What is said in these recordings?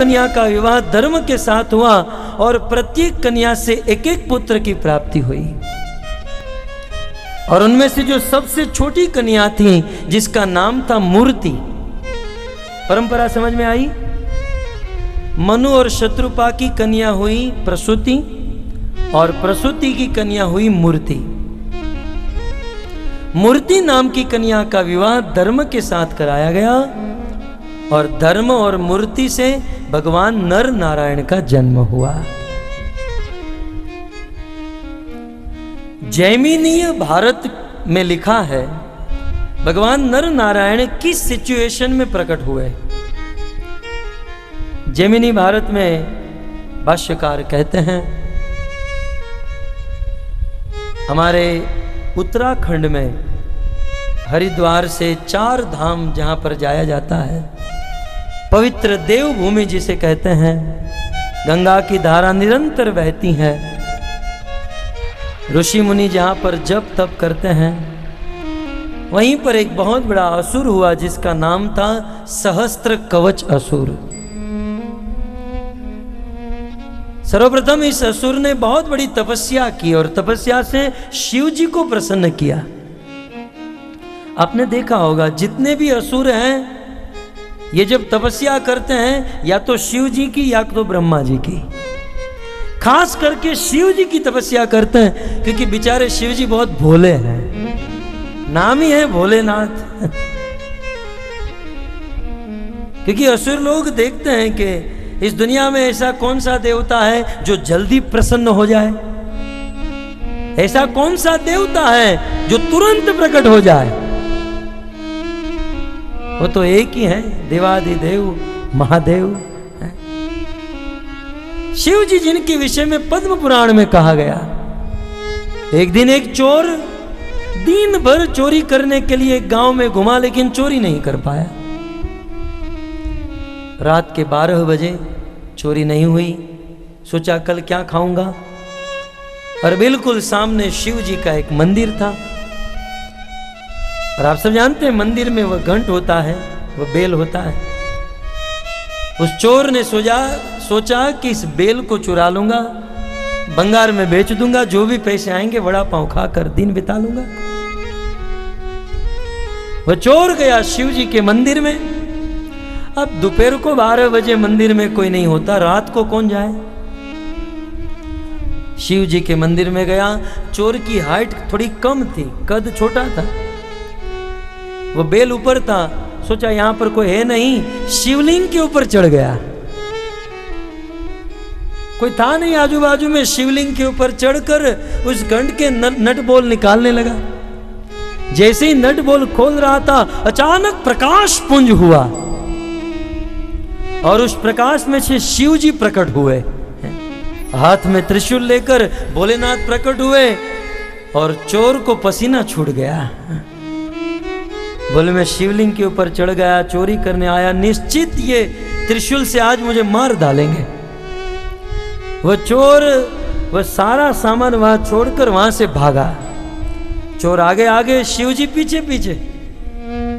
कन्या का विवाह धर्म के साथ हुआ और प्रत्येक कन्या से एक एक पुत्र की प्राप्ति हुई। और उनमें से जो सबसे छोटी कन्या थी जिसका नाम था मूर्ति, परंपरा समझ में आई। मनु और शत्रुपा की कन्या हुई प्रसूति और प्रसूति की कन्या हुई मूर्ति। मूर्ति नाम की कन्या का विवाह धर्म के साथ कराया गया और धर्म और मूर्ति से भगवान नर नारायण का जन्म हुआ। जैमिनीय भारत में लिखा है भगवान नर नारायण किस सिचुएशन में प्रकट हुए। जैमिनी भारत में भाष्यकार कहते हैं हमारे उत्तराखंड में हरिद्वार से 4 धाम जहां पर जाया जाता है, पवित्र देवभूमि जिसे कहते हैं, गंगा की धारा निरंतर बहती है, ऋषि मुनि जहां पर जप तप करते हैं, वहीं पर एक बहुत बड़ा असुर हुआ जिसका नाम था सहस्त्र कवच असुर। सर्वप्रथम इस असुर ने बहुत बड़ी तपस्या की और तपस्या से शिव जी को प्रसन्न किया। आपने देखा होगा जितने भी असुर हैं ये जब तपस्या करते हैं या तो शिव जी की या तो ब्रह्मा जी की, खास करके शिव जी की तपस्या करते हैं क्योंकि बेचारे शिव जी बहुत भोले हैं, नाम ही है भोलेनाथ। क्योंकि असुर लोग देखते हैं कि इस दुनिया में ऐसा कौन सा देवता है जो जल्दी प्रसन्न हो जाए, ऐसा कौन सा देवता है जो तुरंत प्रकट हो जाए। वो तो एक ही है, देवादिदेव महादेव है। शिव जी जिनके विषय में पद्म पुराण में कहा गया, एक दिन एक चोर दिन भर चोरी करने के लिए गांव में घुमा लेकिन चोरी नहीं कर पाया। रात के 12 बजे चोरी नहीं हुई, सोचा कल क्या खाऊंगा, और बिल्कुल सामने शिव जी का एक मंदिर था। और आप सब जानते हैं मंदिर में वह घंट होता है, वह बेल होता है। उस चोर ने सोचा कि इस बेल को चुरा लूंगा, भंगार में बेच दूंगा, जो भी पैसे आएंगे वड़ा पांव खाकर दिन बिता लूंगा। वह चोर गया शिव जी के मंदिर में। अब दोपहर को 12 बजे मंदिर में कोई नहीं होता, रात को कौन जाए। शिव जी के मंदिर में गया। चोर की हाइट थोड़ी कम थी, कद छोटा था, वो बेल ऊपर था, सोचा यहां पर कोई है नहीं, शिवलिंग के ऊपर चढ़ गया। कोई था नहीं आजू बाजू में, शिवलिंग के ऊपर चढ़कर उस घंट के नट बोल निकालने लगा। जैसे ही नट बोल खोल रहा था अचानक प्रकाश पुंज हुआ और उस प्रकाश में से शिव जी प्रकट हुए, हाथ में त्रिशूल लेकर भोलेनाथ प्रकट हुए और चोर को पसीना छूट गया। बोले मैं शिवलिंग के ऊपर चढ़ गया, चोरी करने आया, निश्चित ये त्रिशूल से आज मुझे मार डालेंगे। वह चोर वह सारा सामान वहां छोड़कर वहां से भागा। चोर आगे आगे, शिव जी पीछे पीछे,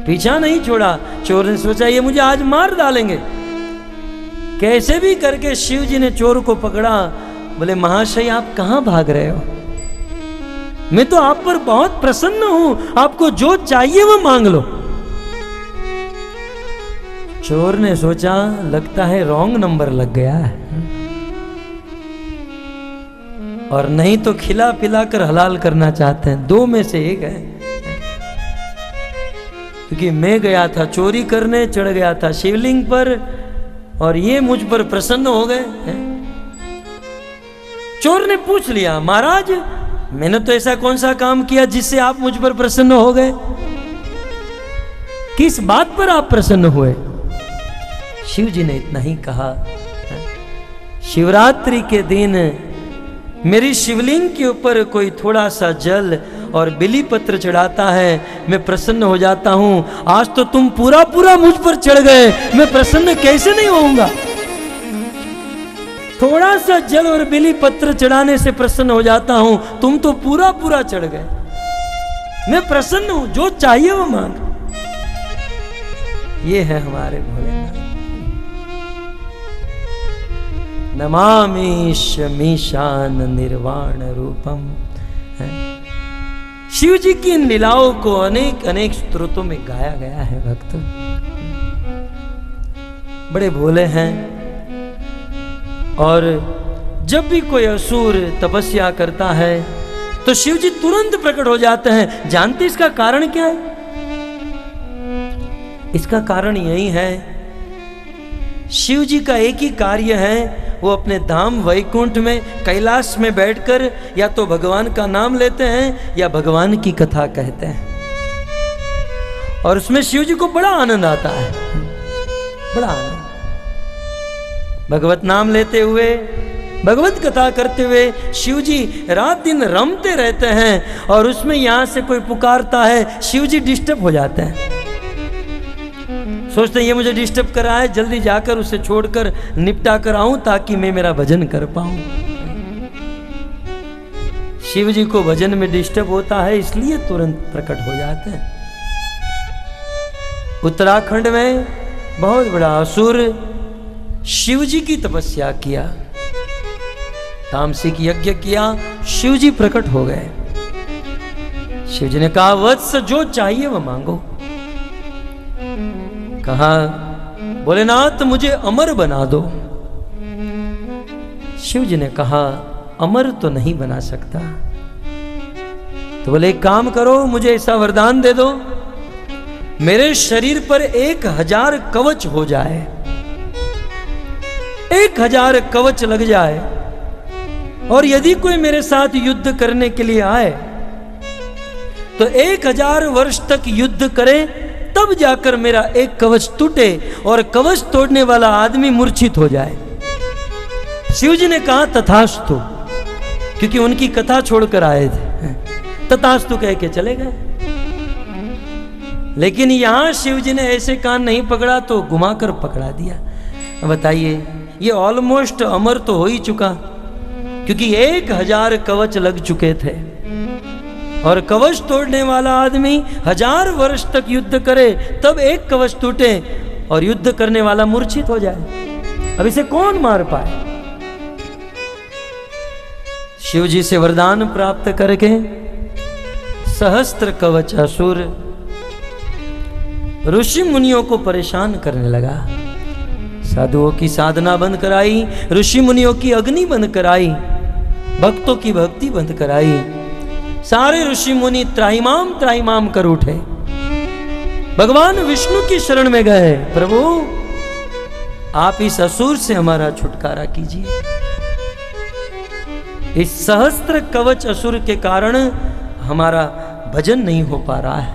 पीछा नहीं छोड़ा। चोर ने सोचा ये मुझे आज मार डालेंगे। कैसे भी करके शिव जी ने चोर को पकड़ा। बोले महाशय आप कहां भाग रहे हो, मैं तो आप पर बहुत प्रसन्न हूं, आपको जो चाहिए वो मांग लो। चोर ने सोचा लगता है रॉन्ग नंबर लग गया है, और नहीं तो खिला पिला कर हलाल करना चाहते हैं, 2 में से एक है। क्योंकि मैं गया था चोरी करने, चढ़ गया था शिवलिंग पर और ये मुझ पर प्रसन्न हो गए। चोर ने पूछ लिया महाराज मैंने तो ऐसा कौन सा काम किया जिससे आप मुझ पर प्रसन्न हो गए, किस बात पर आप प्रसन्न हुए। शिव जी ने इतना ही कहा शिवरात्रि के दिन मेरी शिवलिंग के ऊपर कोई थोड़ा सा जल और बिली पत्र चढ़ाता है, मैं प्रसन्न हो जाता हूं। आज तो तुम पूरा पूरा मुझ पर चढ़ गए, मैं प्रसन्न कैसे नहीं होऊंगा। थोड़ा सा जल और बिली पत्र चढ़ाने से प्रसन्न हो जाता हूं, तुम तो पूरा पूरा चढ़ गए, मैं प्रसन्न हूं, जो चाहिए वो मांग। ये है हमारे भोलेनाथ। नमामीश मीशान निर्वाण रूपम। शिव जी की इन लीलाओं को अनेक अनेक स्तोत्रों में गाया गया है। भक्त बड़े भोले हैं, और जब भी कोई असुर तपस्या करता है तो शिव जी तुरंत प्रकट हो जाते हैं। जानते इसका कारण क्या है? इसका कारण यही है, शिव जी का एक ही कार्य है, वो अपने धाम वैकुंठ में कैलाश में बैठकर या तो भगवान का नाम लेते हैं या भगवान की कथा कहते हैं, और उसमें शिव जी को बड़ा आनंद आता है, बड़ा आनंद। भगवत नाम लेते हुए, भगवत कथा करते हुए शिव जी रात दिन रमते रहते हैं, और उसमें यहां से कोई पुकारता है, शिव जी डिस्टर्ब हो जाते हैं, सोचते हैं ये मुझे डिस्टर्ब कर रहा है, जल्दी जाकर उसे छोड़कर निपटा कर आऊं ताकि मैं मेरा भजन कर पाऊं। शिव जी को भजन में डिस्टर्ब होता है, इसलिए तुरंत प्रकट हो जाते हैं। उत्तराखंड में बहुत बड़ा असुर शिव जी की तपस्या किया, तामसिक यज्ञ किया, शिव जी प्रकट हो गए। शिव जी ने कहा, वत्स जो चाहिए वह मांगो। कहा, भोलेनाथ मुझे अमर बना दो। शिव जी ने कहा, अमर तो नहीं बना सकता। तो बोले एक काम करो, मुझे ऐसा वरदान दे दो, मेरे शरीर पर 1000 कवच हो जाए, 1000 कवच लग जाए, और यदि कोई मेरे साथ युद्ध करने के लिए आए तो 1000 वर्ष तक युद्ध करे, तब जाकर मेरा एक कवच टूटे और कवच तोड़ने वाला आदमी मूर्छित हो जाए। शिव जी ने कहा तथास्तु, क्योंकि उनकी कथा छोड़कर आए थे, तथास्तु कह के चले गए। लेकिन यहां शिव जी ने ऐसे कान नहीं पकड़ा तो घुमाकर पकड़ा दिया। बताइए, ये ऑलमोस्ट अमर तो हो ही चुका, क्योंकि 1000 कवच लग चुके थे, और कवच तोड़ने वाला आदमी 1000 वर्ष तक युद्ध करे तब एक कवच टूटे और युद्ध करने वाला मूर्छित हो जाए। अब इसे कौन मार पाए? शिव जी से वरदान प्राप्त करके सहस्त्र कवच असुर ऋषि मुनियों को परेशान करने लगा। साधुओं की साधना बंद कराई, ऋषि मुनियों की अग्नि बंद कराई, भक्तों की भक्ति बंद कराई। सारे ऋषि मुनि त्राहिमाम त्राहिमाम कर उठे, भगवान विष्णु की शरण में गए। प्रभु आप इस असुर से हमारा छुटकारा कीजिए। इस सहस्त्र कवच असुर के कारण हमारा भजन नहीं हो पा रहा है,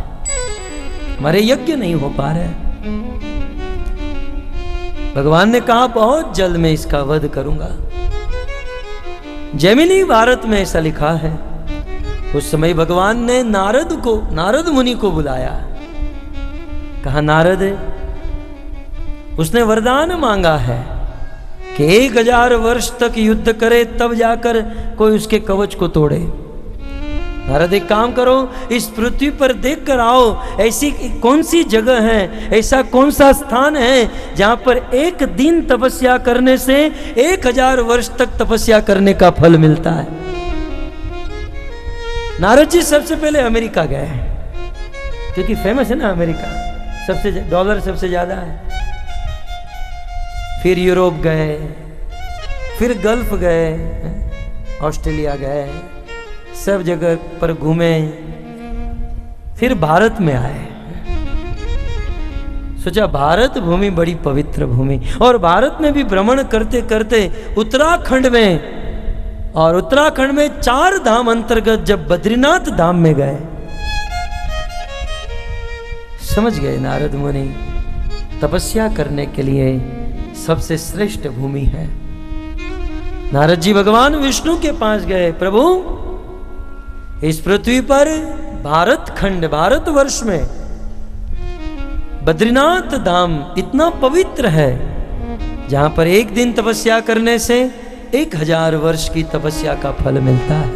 हमारे यज्ञ नहीं हो पा रहे। भगवान ने कहा बहुत जल्द मैं इसका वध करूंगा। जैमिनी भारत में ऐसा लिखा है। उस समय भगवान ने नारद मुनि को बुलाया, कहा नारद, उसने वरदान मांगा है कि 1000 वर्ष तक युद्ध करे तब जाकर कोई उसके कवच को तोड़े। नारद एक काम करो, इस पृथ्वी पर देख कर आओ, ऐसी कौन सी जगह है, ऐसा कौन सा स्थान है जहां पर एक दिन तपस्या करने से 1000 वर्ष तक तपस्या करने का फल मिलता है। नारद जी सबसे पहले अमेरिका गए, क्योंकि फेमस है ना अमेरिका, सबसे डॉलर सबसे ज्यादा है। फिर यूरोप गए, फिर गल्फ गए, ऑस्ट्रेलिया गए, सब जगह पर घूमे, फिर भारत में आए। सोचा भारत भूमि बड़ी पवित्र भूमि, और भारत में भी भ्रमण करते करते उत्तराखंड में, और उत्तराखंड में 4 धाम अंतर्गत जब बद्रीनाथ धाम में गए, समझ गए नारद मुनि तपस्या करने के लिए सबसे श्रेष्ठ भूमि है। नारद जी भगवान विष्णु के पास गए, प्रभु इस पृथ्वी पर भारत खंड, भारतवर्ष में बद्रीनाथ धाम इतना पवित्र है जहां पर एक दिन तपस्या करने से 1000 वर्ष की तपस्या का फल मिलता है।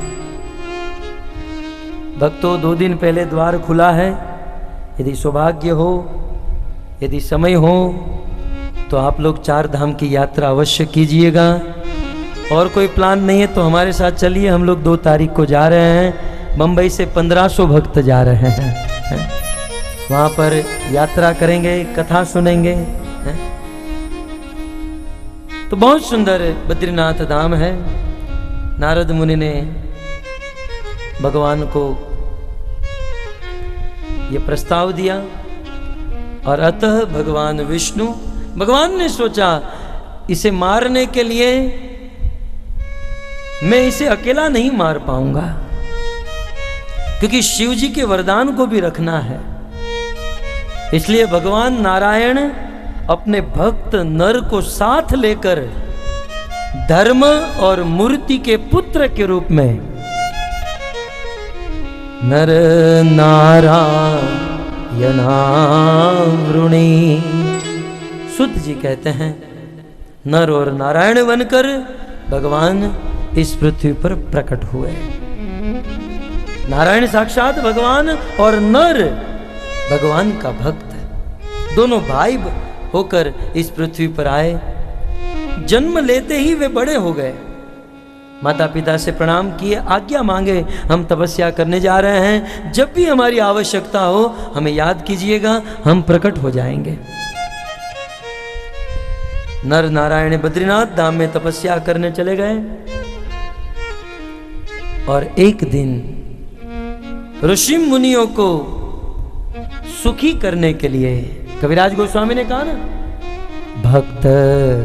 भक्तों 2 दिन पहले द्वार खुला है, यदि सौभाग्य हो, यदि समय हो तो आप लोग 4 धाम की यात्रा अवश्य कीजिएगा। और कोई प्लान नहीं है तो हमारे साथ चलिए। हम लोग 2 तारीख को जा रहे हैं। बम्बई से 1500 भक्त जा रहे हैं। वहाँ पर यात्रा करेंगे, कथा सुनेंगे। तो बहुत सुंदर बद्रीनाथ धाम है। नारद मुनि ने भगवान को ये प्रस्ताव दिया और अतः भगवान विष्णु, भगवान ने सोचा इसे मारने के लिए मैं इसे अकेला नहीं मार पाऊंगा, क्योंकि शिव जी के वरदान को भी रखना है। इसलिए भगवान नारायण अपने भक्त नर को साथ लेकर धर्म और मूर्ति के पुत्र के रूप में नर नारायणावृणी, सुत जी कहते हैं, नर और नारायण बनकर भगवान इस पृथ्वी पर प्रकट हुए। नारायण साक्षात भगवान और नर भगवान का भक्त, दोनों भाई होकर इस पृथ्वी पर आए। जन्म लेते ही वे बड़े हो गए। माता पिता से प्रणाम किए, आज्ञा मांगे, हम तपस्या करने जा रहे हैं, जब भी हमारी आवश्यकता हो हमें याद कीजिएगा, हम प्रकट हो जाएंगे। नर नारायण बद्रीनाथ धाम में तपस्या करने चले गए। और एक दिन ऋषि मुनियों को सुखी करने के लिए कविराज गोस्वामी ने कहा ना, भक्त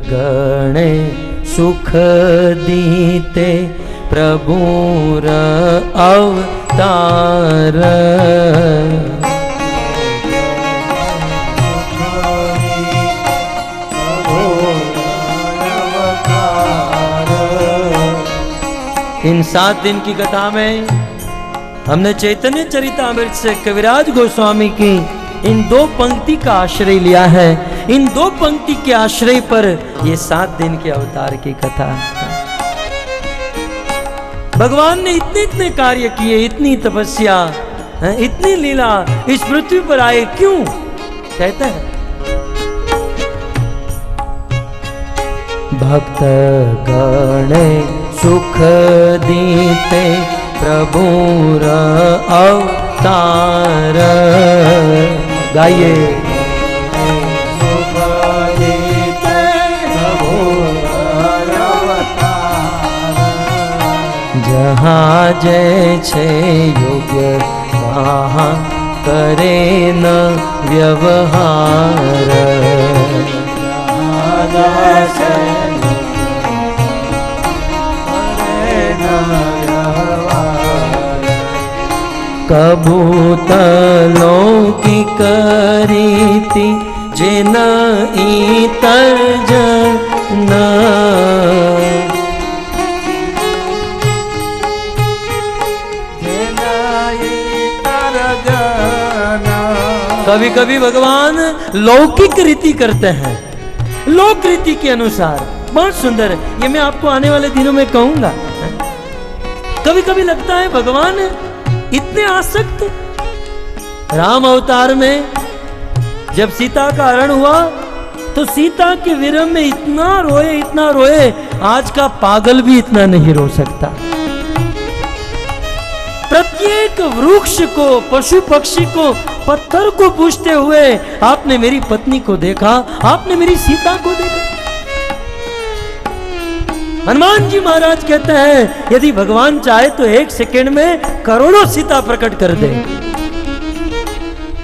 गणे सुख दीते प्रभुर अवतार, इन 7 दिन की कथा में हमने चैतन्य चरितामृत से कविराज गोस्वामी की इन 2 पंक्ति का आश्रय लिया है। इन 2 पंक्ति के आश्रय पर ये 7 दिन के अवतार की कथा। भगवान ने इतने कार्य किए, इतनी तपस्या, इतनी लीला, इस पृथ्वी पर आए क्यों? कहते हैं भक्त गणे सुख दीते प्रभुर अवतार। गाइए, जहाँ जय छे योग्य वहाँ करे न व्यवहार, कबूतलों की करीति जिन इतर जन, कभी कभी भगवान लौकिक रीति करते हैं, लोक रीति के अनुसार। बहुत सुंदर, ये मैं आपको आने वाले दिनों में कहूंगा। कभी कभी लगता है भगवान इतने आसक्त। राम अवतार में जब सीता का हरण हुआ तो सीता के विरह में इतना रोए, आज का पागल भी इतना नहीं रो सकता। प्रत्येक वृक्ष को, पशु पक्षी को, पत्थर को पूछते हुए आपने मेरी पत्नी को देखा, आपने मेरी सीता को देखा। हनुमान जी महाराज कहते हैं यदि भगवान चाहे तो 1 सेकेंड में करोड़ों सीता प्रकट कर दे,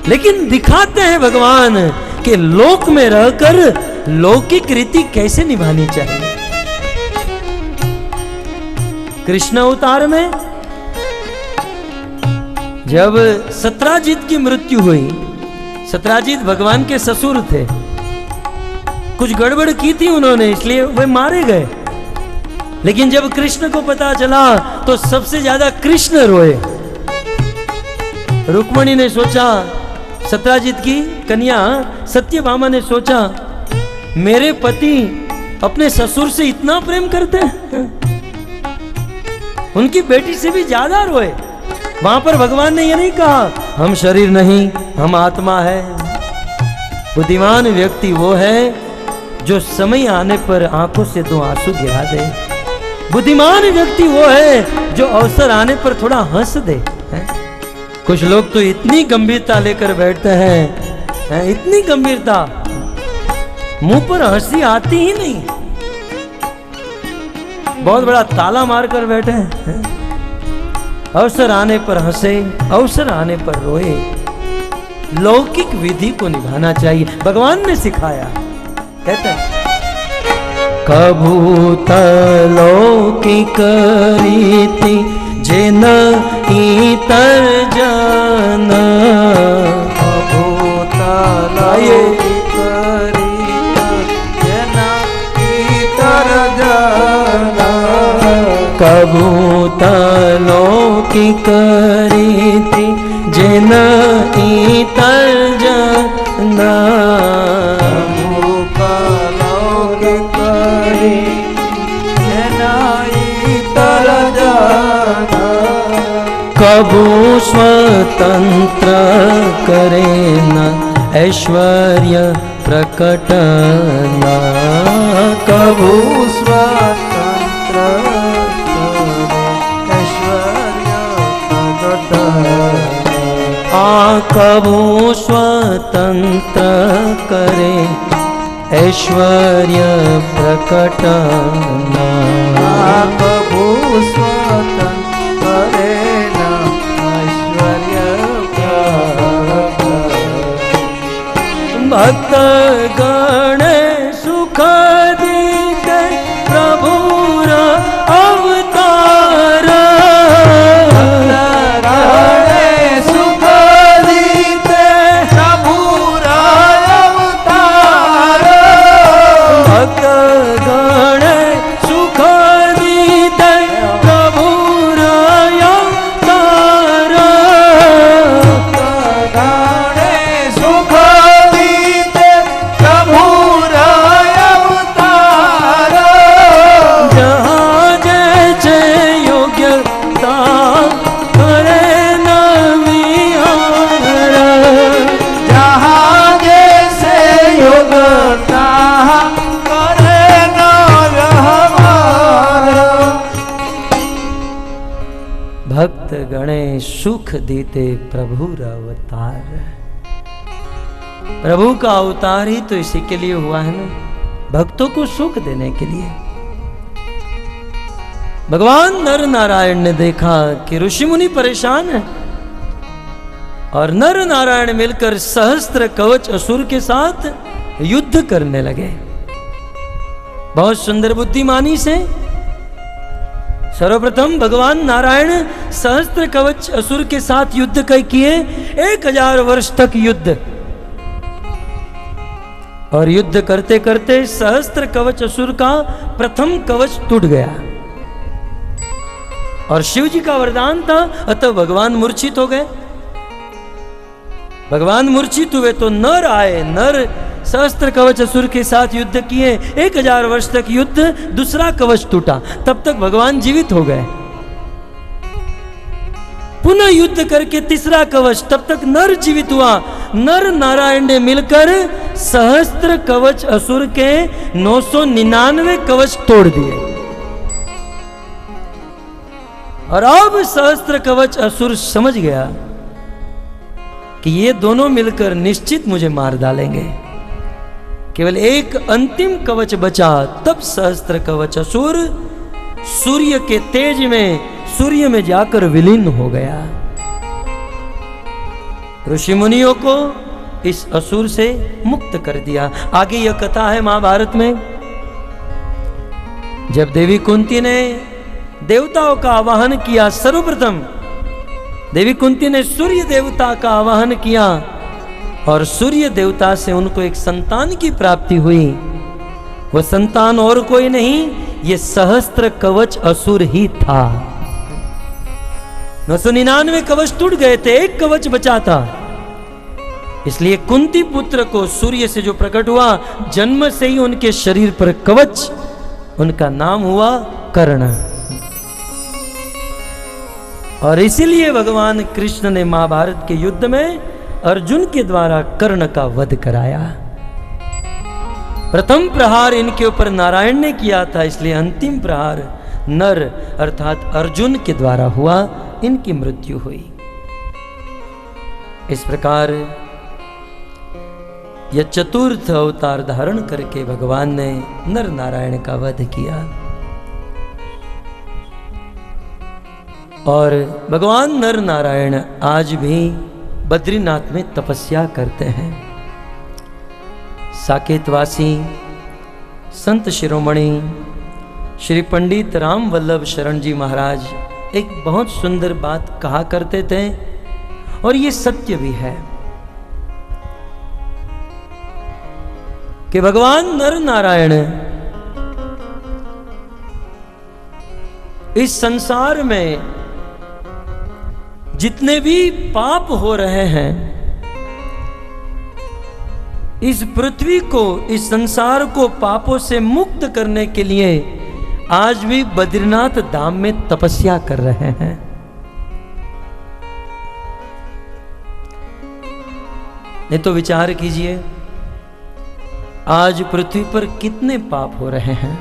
लेकिन दिखाते हैं भगवान कि लोक में रहकर लौकिक रीति कैसे निभानी चाहिए। कृष्ण अवतार में जब सत्राजित की मृत्यु हुई, सत्राजित भगवान के ससुर थे, कुछ गड़बड़ की थी उन्होंने, इसलिए वे मारे गए। लेकिन जब कृष्ण को पता चला तो सबसे ज्यादा कृष्ण रोए। रुक्मिणी ने सोचा, सत्राजित की कन्या सत्यभामा ने सोचा, मेरे पति अपने ससुर से इतना प्रेम करते हैं, उनकी बेटी से भी ज्यादा रोए। वहां पर भगवान ने यह नहीं कहा हम शरीर नहीं, हम आत्मा है। बुद्धिमान व्यक्ति वो है जो समय आने पर आंखों से 2 आंसू गिरा दे। बुद्धिमान व्यक्ति वो है जो अवसर आने पर थोड़ा हंस दे, है? कुछ लोग तो इतनी गंभीरता लेकर बैठते हैं, इतनी गंभीरता, मुंह पर हंसी आती ही नहीं, बहुत बड़ा ताला मारकर बैठे हैं। अवसर आने पर हंसे, अवसर आने पर रोए। लौकिक विधि को निभाना चाहिए, भगवान ने सिखाया। कहते हैं कभूत लौकिक रीति जिन इतर जन, कभूत लौकिक रीति जिन इतर जन, कभूत लौकिक रीति जिन इतर जन, कबू स्वतंत्र करे न ऐश्वर्य प्रकटना, कबू स्वतंत्र ऐश्वर्य प्रकटना, कबू स्वतंत्र करे ऐश्वर्य प्रकटना, कबू स्वतंत्र करे भक्त गण सुख दीते प्रभुर अवतार, भक्त गण सुख दीते प्रभुर अवतार, भक्त गण सुख दीते प्रभुर अवतार, भक्त गणे सुख देते प्रभुर अवतार। प्रभु का अवतार ही तो इसी के लिए हुआ है ना, भक्तों को सुख देने के लिए। भगवान नर नारायण ने देखा कि ऋषि मुनि परेशान है और नर नारायण मिलकर सहस्त्र कवच असुर के साथ युद्ध करने लगे। बहुत सुंदर बुद्धिमानी से सर्वप्रथम भगवान नारायण सहस्त्र कवच असुर के साथ युद्ध किए, 1000 वर्ष तक युद्ध, और युद्ध करते करते सहस्त्र कवच असुर का प्रथम कवच टूट गया और शिव जी का वरदान था, अतः भगवान मूर्छित हो गए। भगवान मूर्छित हुए तो नर आए, नर सहस्त्र कवच असुर के साथ युद्ध किए, 1000 वर्ष तक युद्ध, दूसरा कवच टूटा, तब तक भगवान जीवित हो गए। पुनः युद्ध करके तीसरा कवच, तब तक नर जीवित हुआ। नर नारायण ने मिलकर सहस्त्र कवच असुर के 999 कवच तोड़ दिए और अब सहस्त्र कवच असुर समझ गया कि ये दोनों मिलकर निश्चित मुझे मार डालेंगे। केवल एक अंतिम कवच बचा, तब सहस्त्र कवच असुर सूर्य के तेज में, सूर्य में जाकर विलीन हो गया। ऋषि मुनियों को इस असुर से मुक्त कर दिया। आगे यह कथा है महाभारत में, जब देवी कुंती ने देवताओं का आवाहन किया। सर्वप्रथम देवी कुंती ने सूर्य देवता का आवाहन किया और सूर्य देवता से उनको एक संतान की प्राप्ति हुई। वह संतान और कोई नहीं, ये सहस्त्र कवच असुर ही था। 999 कवच टूट गए थे, एक कवच बचा था। इसलिए कुंती पुत्र को सूर्य से जो प्रकट हुआ, जन्म से ही उनके शरीर पर कवच, उनका नाम हुआ कर्ण। और इसीलिए भगवान कृष्ण ने महाभारत के युद्ध में अर्जुन के द्वारा कर्ण का वध कराया। प्रथम प्रहार इनके ऊपर नारायण ने किया था, इसलिए अंतिम प्रहार नर अर्थात अर्जुन के द्वारा हुआ, इनकी मृत्यु हुई। इस प्रकार यह चतुर्थ अवतार धारण करके भगवान ने नर नारायण का वध किया। और भगवान नर नारायण आज भी बद्रीनाथ में तपस्या करते हैं। साकेतवासी संत शिरोमणि श्री पंडित राम वल्लभ शरण जी महाराज एक बहुत सुंदर बात कहा करते थे, और ये सत्य भी है कि भगवान नर नारायण इस संसार में जितने भी पाप हो रहे हैं, इस पृथ्वी को, इस संसार को पापों से मुक्त करने के लिए आज भी बद्रीनाथ धाम में तपस्या कर रहे हैं। नहीं तो विचार कीजिए, आज पृथ्वी पर कितने पाप हो रहे हैं।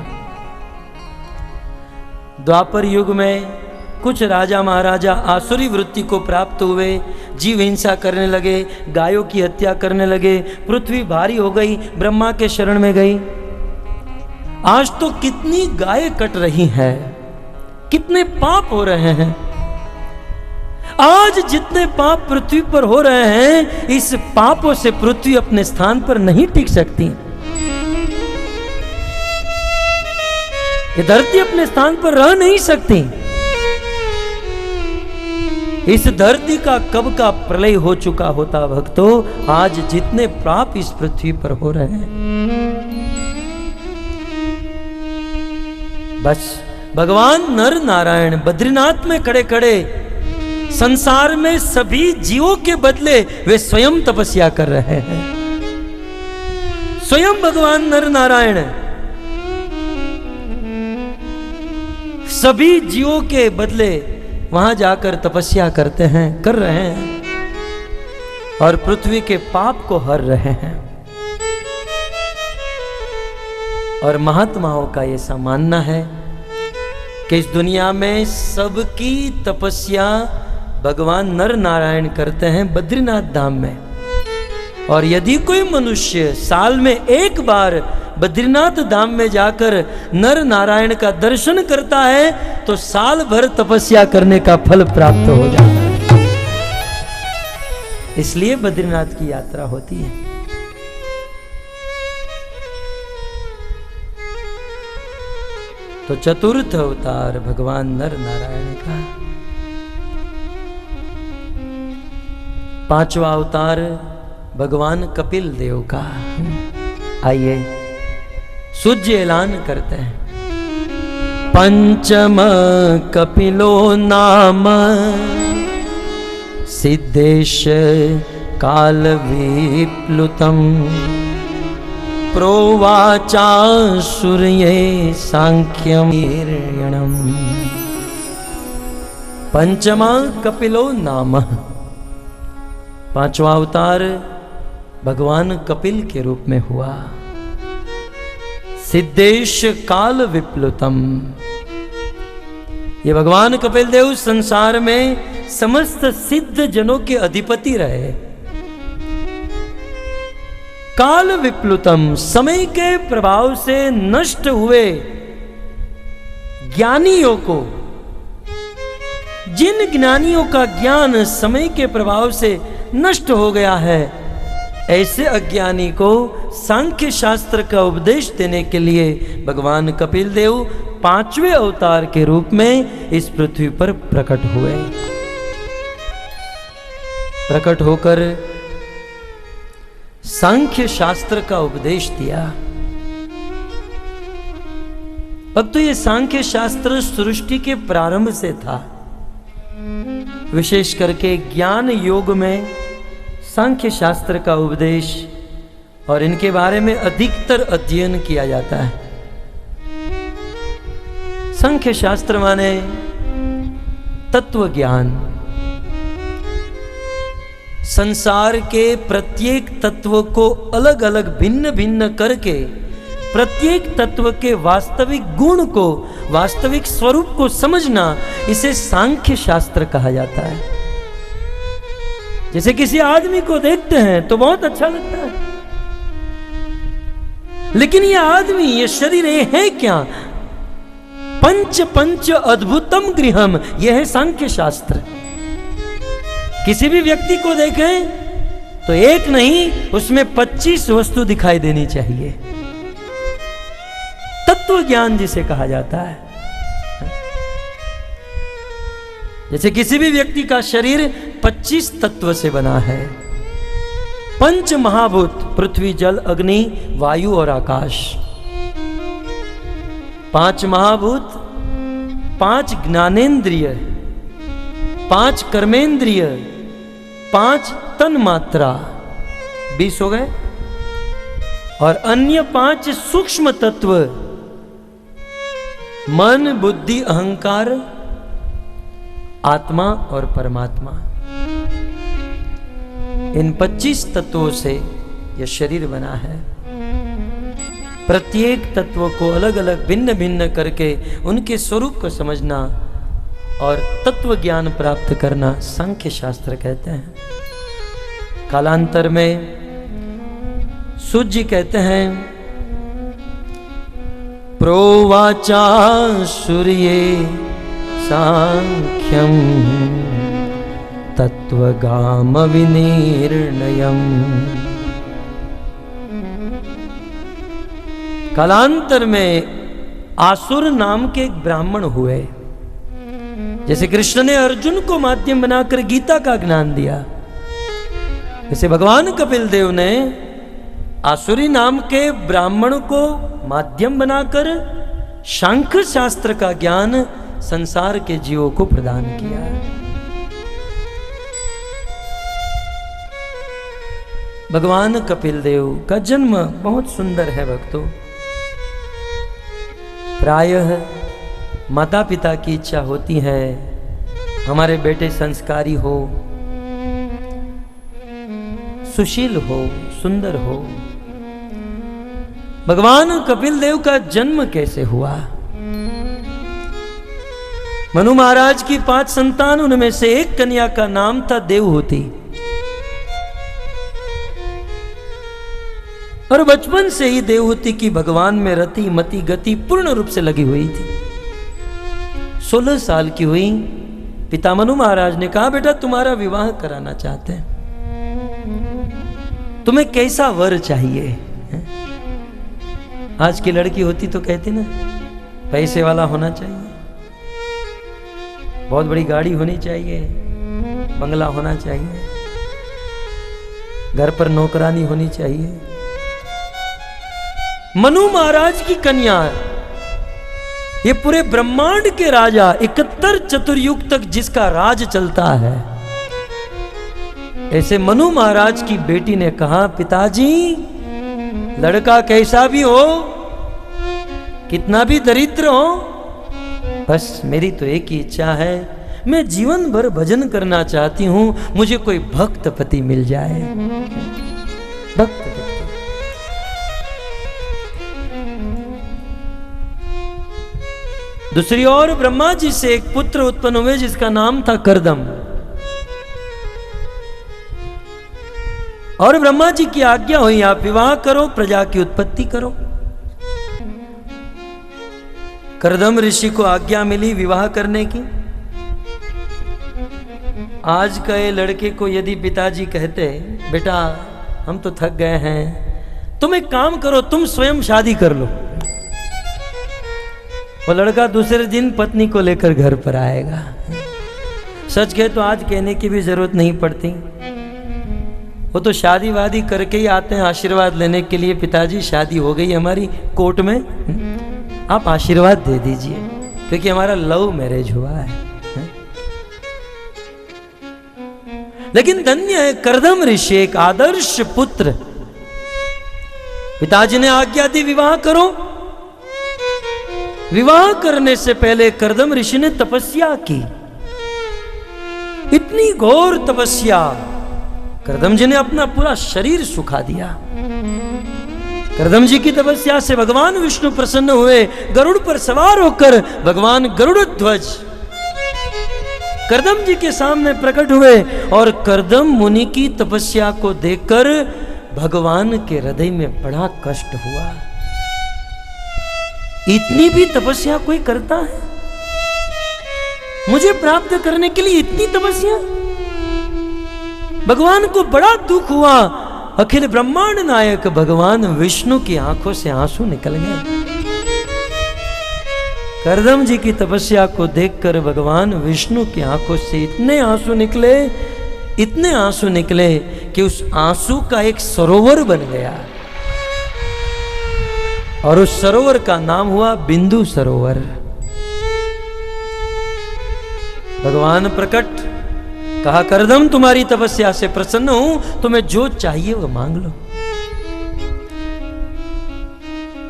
द्वापर युग में कुछ राजा महाराजा आसुरी वृत्ति को प्राप्त हुए, जीव हिंसा करने लगे, गायों की हत्या करने लगे, पृथ्वी भारी हो गई, ब्रह्मा के शरण में गई। आज तो कितनी गायें कट रही हैं, कितने पाप हो रहे हैं। आज जितने पाप पृथ्वी पर हो रहे हैं, इस पापों से पृथ्वी अपने स्थान पर नहीं टिक सकती। ये धरती अपने स्थान पर रह नहीं सकती। इस धरती का कब का प्रलय हो चुका होता भक्तों, आज जितने पाप इस पृथ्वी पर हो रहे हैं। बस भगवान नर नारायण बद्रीनाथ में खड़े खड़े संसार में सभी जीवों के बदले वे स्वयं तपस्या कर रहे हैं। स्वयं भगवान नर नारायण सभी जीवों के बदले वहां जाकर तपस्या करते हैं, कर रहे हैं, और पृथ्वी के पाप को हर रहे हैं। और महात्माओं का यह मानना है कि इस दुनिया में सबकी तपस्या भगवान नर नारायण करते हैं बद्रीनाथ धाम में। और यदि कोई मनुष्य साल में एक बार बद्रीनाथ धाम में जाकर नर नारायण का दर्शन करता है तो साल भर तपस्या करने का फल प्राप्त हो जाता है। इसलिए बद्रीनाथ की यात्रा होती है। तो चतुर्थ अवतार भगवान नर नारायण का। पांचवा अवतार भगवान कपिल देव का। आइए सूर्य ऐलान करते हैं। पंचम कपिलो नाम सिद्धेश काल विप्लुतम प्रोवाचा सूर्ये सांख्यम हीर्यणम। पंचमा कपिलो नाम, पांचवा अवतार भगवान कपिल के रूप में हुआ। सिद्धेश काल विप्लुतम, ये भगवान कपिल देव संसार में समस्त सिद्ध जनों के अधिपति रहे। काल विप्लुतम, समय के प्रभाव से नष्ट हुए ज्ञानियों को, जिन ज्ञानियों का ज्ञान समय के प्रभाव से नष्ट हो गया है, ऐसे अज्ञानी को सांख्य शास्त्र का उपदेश देने के लिए भगवान कपिल देव पांचवें अवतार के रूप में इस पृथ्वी पर प्रकट हुए। प्रकट होकर सांख्य शास्त्र का उपदेश दिया। अब तो ये सांख्य शास्त्र सृष्टि के प्रारंभ से था। विशेष करके ज्ञान योग में सांख्य शास्त्र का उपदेश और इनके बारे में अधिकतर अध्ययन किया जाता है। सांख्य शास्त्र माने तत्व ज्ञान, संसार के प्रत्येक तत्व को अलग अलग भिन्न भिन्न करके प्रत्येक तत्व के वास्तविक गुण को, वास्तविक स्वरूप को समझना, इसे सांख्य शास्त्र कहा जाता है। जैसे किसी आदमी को देखते हैं तो बहुत अच्छा लगता है, लेकिन ये आदमी, ये शरीर, ये है क्या? पंच पंच अद्भुतम गृहम, यह है सांख्य शास्त्र। किसी भी व्यक्ति को देखें तो एक नहीं, उसमें 25 वस्तु दिखाई देनी चाहिए। तत्व ज्ञान जिसे कहा जाता है। जैसे किसी भी व्यक्ति का शरीर 25 तत्व से बना है। पंच महाभूत, पृथ्वी, जल, अग्नि, वायु और आकाश। 5 महाभूत, 5 ज्ञानेंद्रिय, 5 कर्मेंद्रिय, 5 तन मात्रा, 20 हो गए। और अन्य 5 सूक्ष्म तत्व, मन, बुद्धि, अहंकार, आत्मा और परमात्मा। इन 25 तत्वों से यह शरीर बना है। प्रत्येक तत्व को अलग अलग, भिन्न भिन्न करके उनके स्वरूप को समझना और तत्व ज्ञान प्राप्त करना सांख्य शास्त्र कहते हैं। कालांतर में सूत जी कहते हैं, प्रोवाचा सूर्ये सांख्यम तत्वगाम विनिर्णयम। कालांतर में आसुर नाम के एक ब्राह्मण हुए। जैसे कृष्ण ने अर्जुन को माध्यम बनाकर गीता का ज्ञान दिया, जैसे भगवान कपिल देव ने आसुरी नाम के ब्राह्मण को माध्यम बनाकर सांख्य शास्त्र का ज्ञान संसार के जीवों को प्रदान किया। भगवान कपिल देव का जन्म बहुत सुंदर है भक्तों। प्रायः माता पिता की इच्छा होती है हमारे बेटे संस्कारी हो, सुशील हो, सुंदर हो। भगवान कपिल देव का जन्म कैसे हुआ? मनु महाराज की 5 संतान, उनमें से एक कन्या का नाम था देवहूति। और बचपन से ही देवहूति की भगवान में रति मति गति पूर्ण रूप से लगी हुई थी। 16 साल की हुई, पिता मनु महाराज ने कहा, बेटा तुम्हारा विवाह कराना चाहते हैं, तुम्हें कैसा वर चाहिए? आज की लड़की होती तो कहती ना, पैसे वाला होना चाहिए, बहुत बड़ी गाड़ी होनी चाहिए, बंगला होना चाहिए, घर पर नौकरानी होनी चाहिए। मनु महाराज की कन्या, ये पूरे ब्रह्मांड के राजा, 71 चतुर्युग तक जिसका राज चलता है, ऐसे मनु महाराज की बेटी ने कहा, पिताजी लड़का कैसा भी हो, कितना भी दरिद्र हो, बस मेरी तो एक ही इच्छा है, मैं जीवन भर भजन करना चाहती हूं, मुझे कोई भक्त पति मिल जाए। भक्त पति। दूसरी ओर ब्रह्मा जी से एक पुत्र उत्पन्न हुए जिसका नाम था कर्दम। और ब्रह्मा जी की आज्ञा हुई, आप विवाह करो, प्रजा की उत्पत्ति करो। कर्दम ऋषि को आज्ञा मिली विवाह करने की। आज के लड़के को यदि पिताजी कहते, बेटा हम तो थक गए हैं, तुम एक काम करो, तुम स्वयं शादी कर लो, वो लड़का दूसरे दिन पत्नी को लेकर घर पर आएगा। सच कहे तो आज कहने की भी जरूरत नहीं पड़ती, वो तो शादी वादी करके ही आते हैं आशीर्वाद लेने के लिए, पिताजी शादी हो गई हमारी कोर्ट में, आप आशीर्वाद दे दीजिए, क्योंकि हमारा लव मैरिज हुआ है। लेकिन धन्य है कर्दम ऋषि, एक आदर्श पुत्र। पिताजी ने आज्ञा दी विवाह करो। विवाह करने से पहले कर्दम ऋषि ने तपस्या की, इतनी घोर तपस्या, कर्दम जी ने अपना पूरा शरीर सुखा दिया। करदम जी की तपस्या से भगवान विष्णु प्रसन्न हुए, गरुड़ पर सवार होकर भगवान गरुड़ ध्वज करदम जी के सामने प्रकट हुए। और करदम मुनि की तपस्या को देखकर भगवान के हृदय में बड़ा कष्ट हुआ। इतनी भी तपस्या कोई करता है? मुझे प्राप्त करने के लिए इतनी तपस्या? भगवान को बड़ा दुख हुआ। अखिल ब्रह्मांड नायक भगवान विष्णु की आंखों से आंसू निकल गए। करदम जी की तपस्या को देखकर भगवान विष्णु की आंखों से इतने आंसू निकले कि उस आंसू का एक सरोवर बन गया। और उस सरोवर का नाम हुआ बिंदु सरोवर। भगवान प्रकट, कहा करदम तुम्हारी तपस्या से प्रसन्न हूं, तुम्हें जो चाहिए वो मांग लो।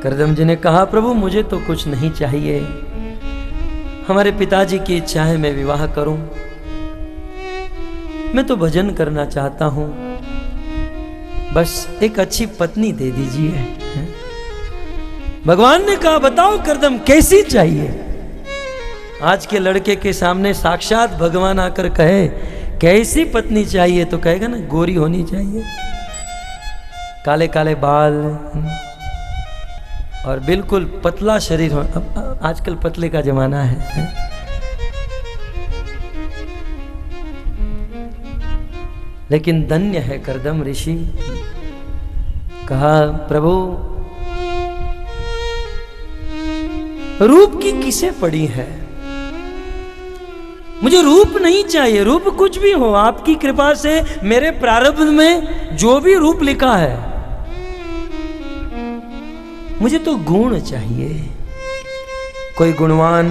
करदम जी ने कहा प्रभु मुझे तो कुछ नहीं चाहिए, हमारे पिताजी की इच्छा है मैं विवाह करूं, मैं तो भजन करना चाहता हूं, बस एक अच्छी पत्नी दे दीजिए। भगवान ने कहा बताओ करदम कैसी चाहिए? आज के लड़के के सामने साक्षात भगवान आकर कहे कैसी पत्नी चाहिए तो कहेगा ना गोरी होनी चाहिए, काले काले बाल और बिल्कुल पतला शरीर हो। अब आजकल पतले का जमाना है। लेकिन धन्य है करदम ऋषि। कहा प्रभु रूप की किसे पड़ी है, मुझे रूप नहीं चाहिए, रूप कुछ भी हो, आपकी कृपा से मेरे प्रारब्ध में जो भी रूप लिखा है, मुझे तो गुण चाहिए। कोई गुणवान,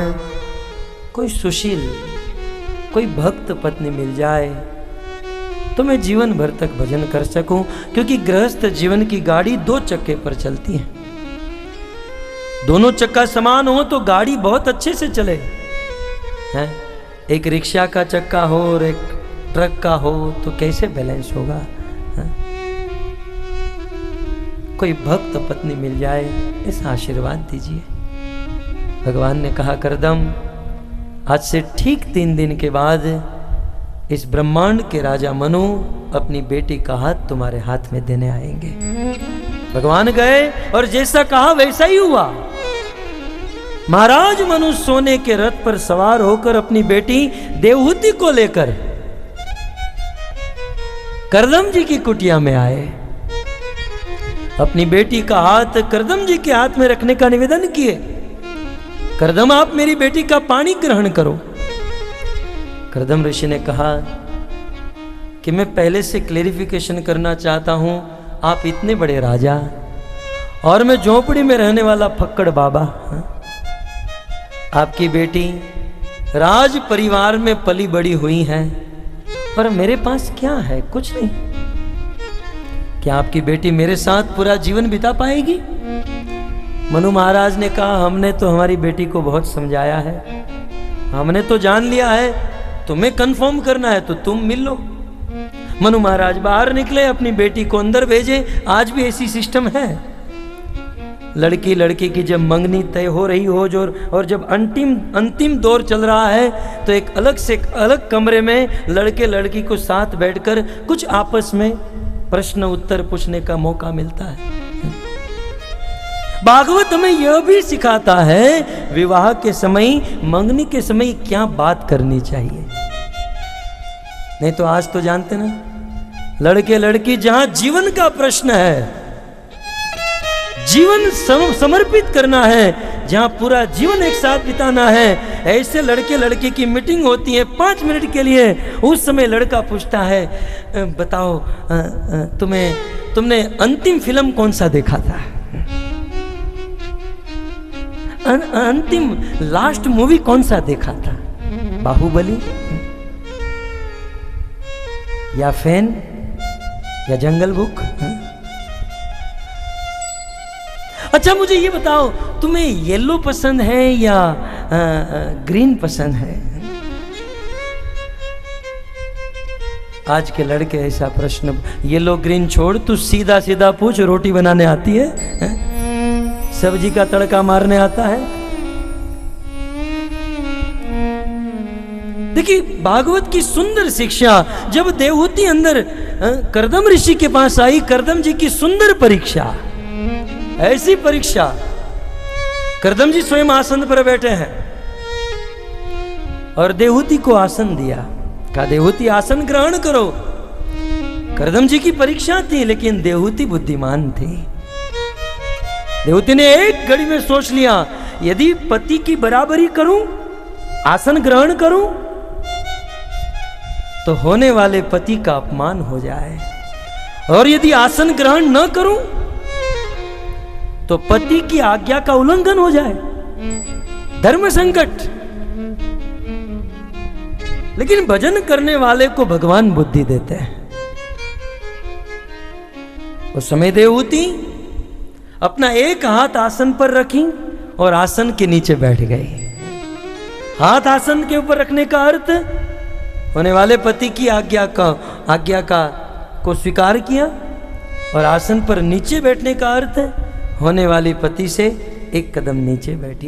कोई सुशील, कोई भक्त पत्नी मिल जाए तो मैं जीवन भर तक भजन कर सकूं, क्योंकि गृहस्थ जीवन की गाड़ी दो चक्के पर चलती है। दोनों चक्का समान हो तो गाड़ी बहुत अच्छे से चले हैं। एक रिक्शा का चक्का हो और एक ट्रक का हो तो कैसे बैलेंस होगा? है? कोई भक्त पत्नी मिल जाए ऐसा आशीर्वाद दीजिए। भगवान ने कहा करदम आज से ठीक 3 दिन के बाद इस ब्रह्मांड के राजा मनु अपनी बेटी का हाथ तुम्हारे हाथ में देने आएंगे। भगवान गए और जैसा कहा वैसा ही हुआ। महाराज मनु सोने के रथ पर सवार होकर अपनी बेटी देवहूति को लेकर करदम जी की कुटिया में आए। अपनी बेटी का हाथ करदम जी के हाथ में रखने का निवेदन किए। करदम आप मेरी बेटी का पानी ग्रहण करो। करदम ऋषि ने कहा कि मैं पहले से क्लेरिफिकेशन करना चाहता हूं, आप इतने बड़े राजा और मैं झोपड़ी में रहने वाला फक्कड़ बाबा, आपकी बेटी राज परिवार में पली बड़ी हुई है पर मेरे पास क्या है? कुछ नहीं। क्या आपकी बेटी मेरे साथ पूरा जीवन बिता पाएगी? मनु महाराज ने कहा हमने तो हमारी बेटी को बहुत समझाया है, हमने तो जान लिया है, तुम्हें कंफर्म करना है तो तुम मिल लो। मनु महाराज बाहर निकले, अपनी बेटी को अंदर भेजे। आज भी ऐसी सिस्टम है। लड़की की जब मंगनी तय हो रही हो जो और जब अंतिम दौर चल रहा है तो एक अलग कमरे में लड़के को साथ बैठकर कुछ आपस में प्रश्न उत्तर पूछने का मौका मिलता है। भागवत हमें यह भी सिखाता है विवाह के समय, मंगनी के समय क्या बात करनी चाहिए। नहीं तो आज तो जानते ना, लड़के लड़की जहां जीवन का प्रश्न है, जीवन समर्पित करना है, जहां पूरा जीवन एक साथ बिताना है, ऐसे लड़के लड़की की मीटिंग होती है 5 मिनट के लिए। उस समय लड़का पूछता है बताओ तुमने अंतिम फिल्म कौन सा देखा था? अंतिम लास्ट मूवी कौन सा देखा था? बाहुबली या फैन या जंगल बुक? अच्छा मुझे ये बताओ तुम्हें येलो पसंद है या ग्रीन पसंद है? आज के लड़के ऐसा प्रश्न, ये लो ग्रीन छोड़, तू सीधा सीधा पूछ, रोटी बनाने आती है, सब्जी का तड़का मारने आता है? देखिए भागवत की सुंदर शिक्षा। जब देवहूति अंदर करदम ऋषि के पास आई, करदम जी की सुंदर परीक्षा, ऐसी परीक्षा, करदम जी स्वयं आसन पर बैठे हैं और देवहूति को आसन दिया, कहा देवहूति आसन ग्रहण करो। करदम जी की परीक्षा थी, लेकिन देवहूति बुद्धिमान थी। देवहूति ने एक घड़ी में सोच लिया, यदि पति की बराबरी करूं, आसन ग्रहण करूं, तो होने वाले पति का अपमान हो जाए, और यदि आसन ग्रहण न करूं तो पति की आज्ञा का उल्लंघन हो जाए, धर्म संकट। लेकिन भजन करने वाले को भगवान बुद्धि देते हैं। उस समय देवहूति अपना एक हाथ आसन पर रखी और आसन के नीचे बैठ गई। हाथ आसन के ऊपर रखने का अर्थ होने वाले पति की आज्ञा को स्वीकार किया, और आसन पर नीचे बैठने का अर्थ होने वाली पति से एक कदम नीचे बैठी।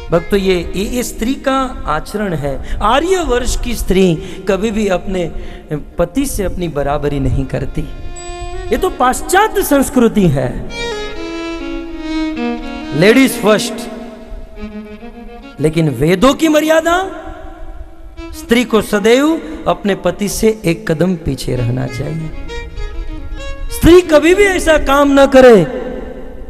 भक्तों, ये स्त्री का आचरण है। आर्यवर्ष की स्त्री कभी भी अपने पति से अपनी बराबरी नहीं करती। ये तो पाश्चात्य संस्कृति है, लेडीज फर्स्ट। लेकिन वेदों की मर्यादा, स्त्री को सदैव अपने पति से एक कदम पीछे रहना चाहिए। स्त्री कभी भी ऐसा काम न करे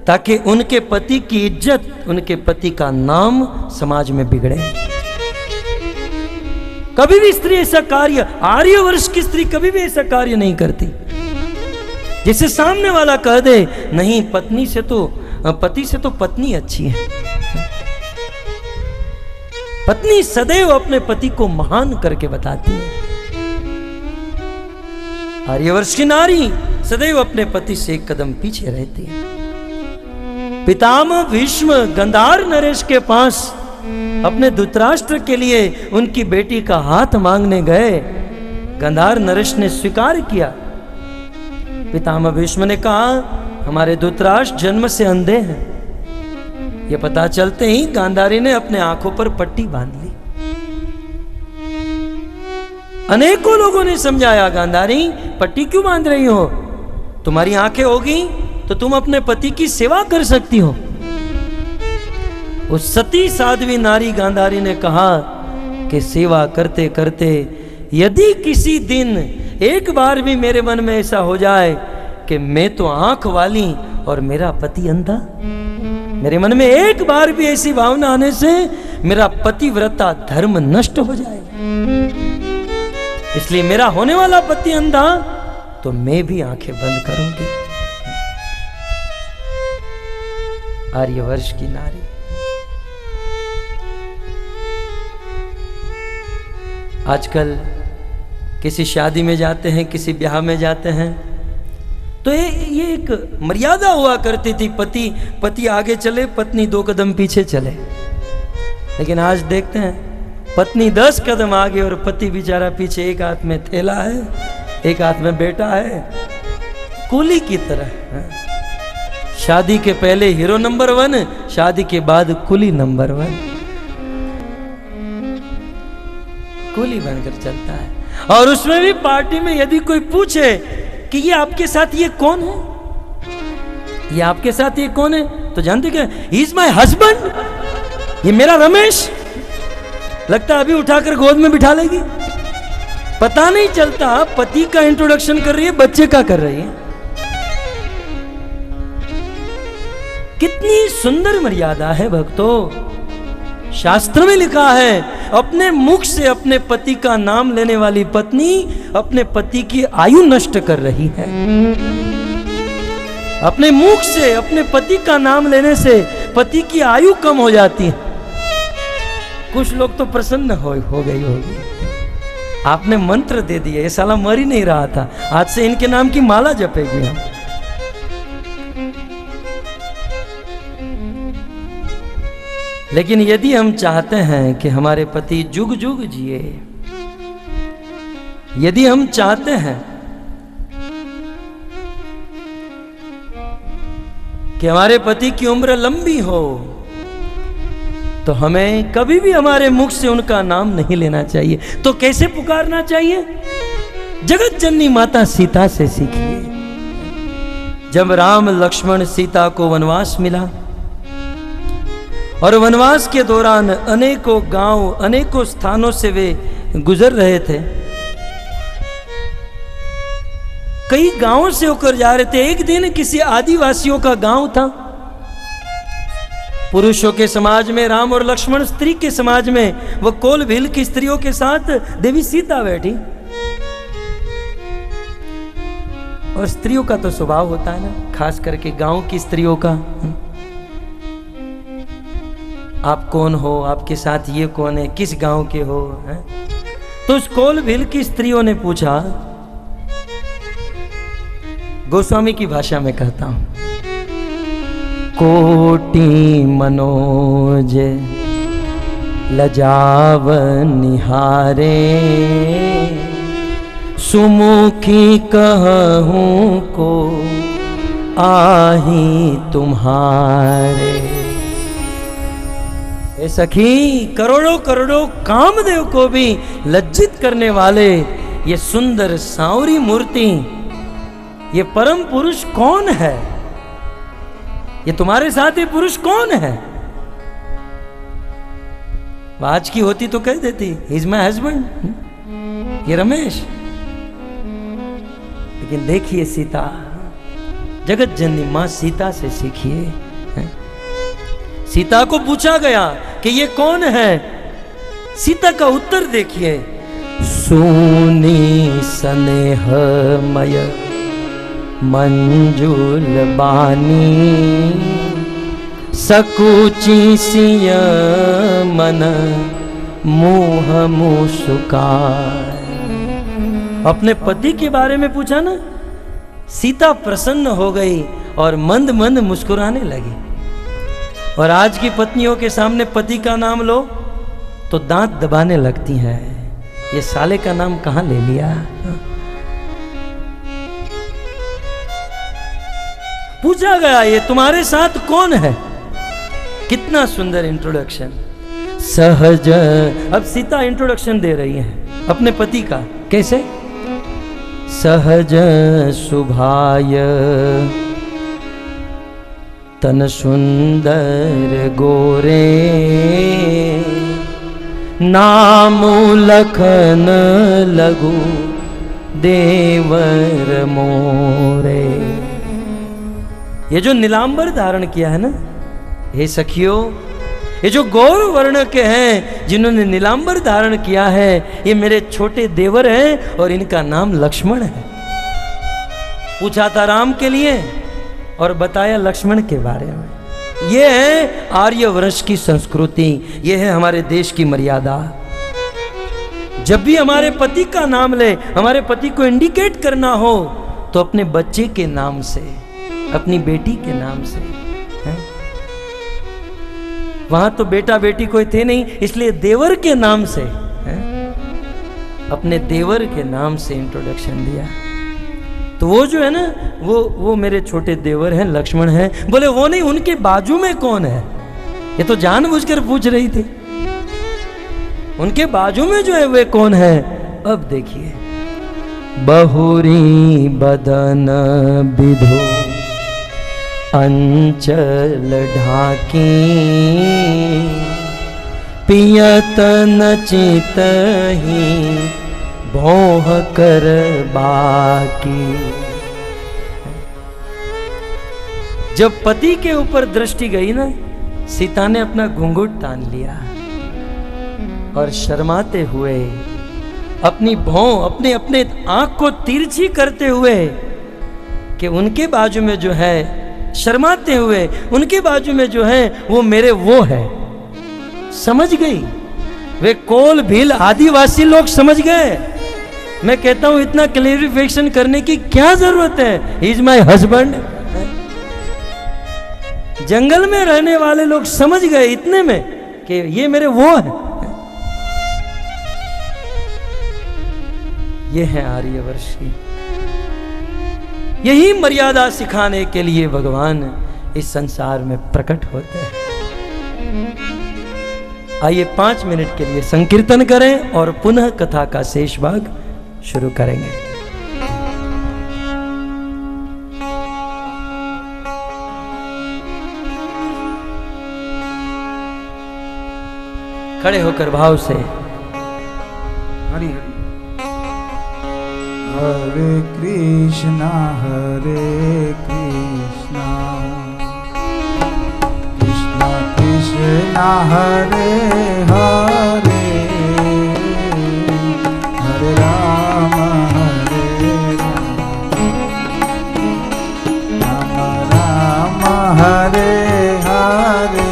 ताकि उनके पति की इज्जत, उनके पति का नाम समाज में बिगड़े। कभी भी स्त्री ऐसा कार्य, आर्यवर्ष की स्त्री कभी भी ऐसा कार्य नहीं करती जिसे सामने वाला कह दे नहीं, पत्नी से तो, पति से तो पत्नी अच्छी है। पत्नी सदैव अपने पति को महान करके बताती है। आर्यवर्ष की नारी सदैव अपने पति से एक कदम पीछे रहती है। पितामह भीष्म गांधार नरेश के पास अपने धृतराष्ट्र के लिए उनकी बेटी का हाथ मांगने गए। गांधार नरेश ने स्वीकार किया। पितामह भीष्म ने कहा, हमारे धृतराष्ट्र जन्म से अंधे हैं। ये पता चलते ही गांधारी ने अपने आंखों पर पट्टी बांध ली। अनेकों लोगों ने समझाया, गांधारी पट्टी क्यों बांध रही हो? तुम्हारी आंखें होगी तो तुम अपने पति की सेवा कर सकती हो। उस सती साध्वी नारी गांधारी ने कहा कि सेवा करते करते यदि किसी दिन एक बार भी मेरे मन में ऐसा हो जाए कि मैं तो आंख वाली और मेरा पति अंधा, मेरे मन में एक बार भी ऐसी भावना आने से मेरा पतिव्रता धर्म नष्ट हो जाएगा। इसलिए मेरा होने वाला पति अंधा तो मैं भी आंखें बंद करूंगी। आर्यवर्ष की नारी। आजकल किसी शादी में जाते हैं, किसी ब्याह में जाते हैं, तो ये एक मर्यादा हुआ करती थी, पति आगे चले, पत्नी 2 कदम पीछे चले। लेकिन आज देखते हैं पत्नी 10 कदम आगे और पति बेचारा पीछे, एक हाथ में थैला है, एक हाथ में बेटा है, कूली की तरह। शादी के पहले हीरो नंबर 1, शादी के बाद कुली नंबर 1, कुली बनकर चलता है। और उसमें भी पार्टी में यदि कोई पूछे कि ये आपके साथ ये कौन है, ये आपके साथ ये कौन है, तो जानते क्या, ही इज माई हस्बैंड, ये मेरा रमेश। लगता है अभी उठाकर गोद में बिठा लेगी। पता नहीं चलता पति का इंट्रोडक्शन कर रही है, बच्चे का कर रही है। कितनी सुंदर मर्यादा है भक्तों। शास्त्र में लिखा है, अपने मुख से अपने पति का नाम लेने वाली पत्नी अपने पति की आयु नष्ट कर रही है। अपने मुख से अपने पति का नाम लेने से पति की आयु कम हो जाती है। कुछ लोग तो प्रसन्न हो गई होगी, आपने मंत्र दे दिया, ये साला मर ही नहीं रहा था, आज से इनके नाम की माला जपेगी हम। लेकिन यदि हम चाहते हैं कि हमारे पति जुग जुग जिए, यदि हम चाहते हैं कि हमारे पति की उम्र लंबी हो, तो हमें कभी भी हमारे मुख से उनका नाम नहीं लेना चाहिए। तो कैसे पुकारना चाहिए? जगत जननी माता सीता से सीखिए। जब राम लक्ष्मण सीता को वनवास मिला और वनवास के दौरान अनेकों गांव, अनेकों स्थानों से वे गुजर रहे थे, कई गांवों से होकर जा रहे थे। एक दिन किसी आदिवासियों का गांव था। पुरुषों के समाज में राम और लक्ष्मण, स्त्री के समाज में वो कोल भील की स्त्रियों के साथ देवी सीता बैठी। और स्त्रियों का तो स्वभाव होता है ना, खास करके गांव की स्त्रियों का, आप कौन हो, आपके साथ ये कौन है, किस गांव के हो, है? तो उस कोल भील की स्त्रियों ने पूछा, गोस्वामी की भाषा में कहता हूं, कोटि मनोज लजाव निहारे, सुमुखी कहूं को आही तुम्हारे। ए सखी, करोड़ों करोड़ों कामदेव को भी लज्जित करने वाले ये सुंदर सांवरी मूर्ति, ये परम पुरुष कौन है? ये तुम्हारे साथ ये पुरुष कौन है? आज की होती तो कह देती, ही इज माई हस्बैंड, ये रमेश। लेकिन देखिए सीता, जगत जननी मां सीता से सीखिए। सीता को पूछा गया कि ये कौन है? सीता का उत्तर देखिए, सूनी स्नेहमय मंजुल बानी, सकुची सिय मन मुह मुस्कान। अपने पति के बारे में पूछा ना, सीता प्रसन्न हो गई और मंद मंद मुस्कुराने लगी। और आज की पत्नियों के सामने पति का नाम लो तो दांत दबाने लगती हैं, ये साले का नाम कहां ले लिया। पूछा गया, ये तुम्हारे साथ कौन है? कितना सुंदर इंट्रोडक्शन, सहज। अब सीता इंट्रोडक्शन दे रही है अपने पति का, कैसे? सहज सुभाय तन सुंदर गोरे, नाम लखन लघु देवर मोरे। ये जो नीलांबर धारण किया है ना, हे सखियों, ये जो गौर वर्ण के हैं जिन्होंने नीलांबर धारण किया है, ये मेरे छोटे देवर हैं और इनका नाम लक्ष्मण है। पूछा था राम के लिए और बताया लक्ष्मण के बारे में। ये है आर्यवंश की संस्कृति, ये है हमारे देश की मर्यादा। जब भी हमारे पति का नाम ले, हमारे पति को इंडिकेट करना हो तो अपने बच्चे के नाम से, अपनी बेटी के नाम से। है? वहां तो बेटा बेटी कोई थे नहीं, इसलिए देवर के नाम से, अपने देवर के नाम से इंट्रोडक्शन दिया। तो वो जो है ना, वो मेरे छोटे देवर हैं, लक्ष्मण हैं। बोले वो नहीं, उनके बाजू में कौन है? ये तो जानबूझकर पूछ रही थी, उनके बाजू में जो है वे कौन है? अब देखिए, बहुरी बदन विधो अंचल ढाकी, पियत नचित ही भोह कर बाकी। जब पति के ऊपर दृष्टि गई ना, सीता ने अपना घूंघट तान लिया और शर्माते हुए अपनी भौं, अपने अपने आंख को तिरछी करते हुए कि उनके बाजू में जो है, शर्माते हुए उनके बाजू में जो है वो मेरे वो है। समझ गई, वे कोल भील आदिवासी लोग समझ गए। मैं कहता हूं इतना क्लेरिफिकेशन करने की क्या जरूरत है? He is my husband. जंगल में रहने वाले लोग समझ गए इतने में कि ये मेरे वो है। ये है आर्यवर्षी। यही मर्यादा सिखाने के लिए भगवान इस संसार में प्रकट होते हैं। आइए 5 मिनट के लिए संकीर्तन करें और पुनः कथा का शेष भाग शुरू करेंगे। खड़े होकर भाव से हरि हरि। हरे कृष्णा कृष्णा कृष्णा हरे हरे, हरे राम राम राम हरे हरे,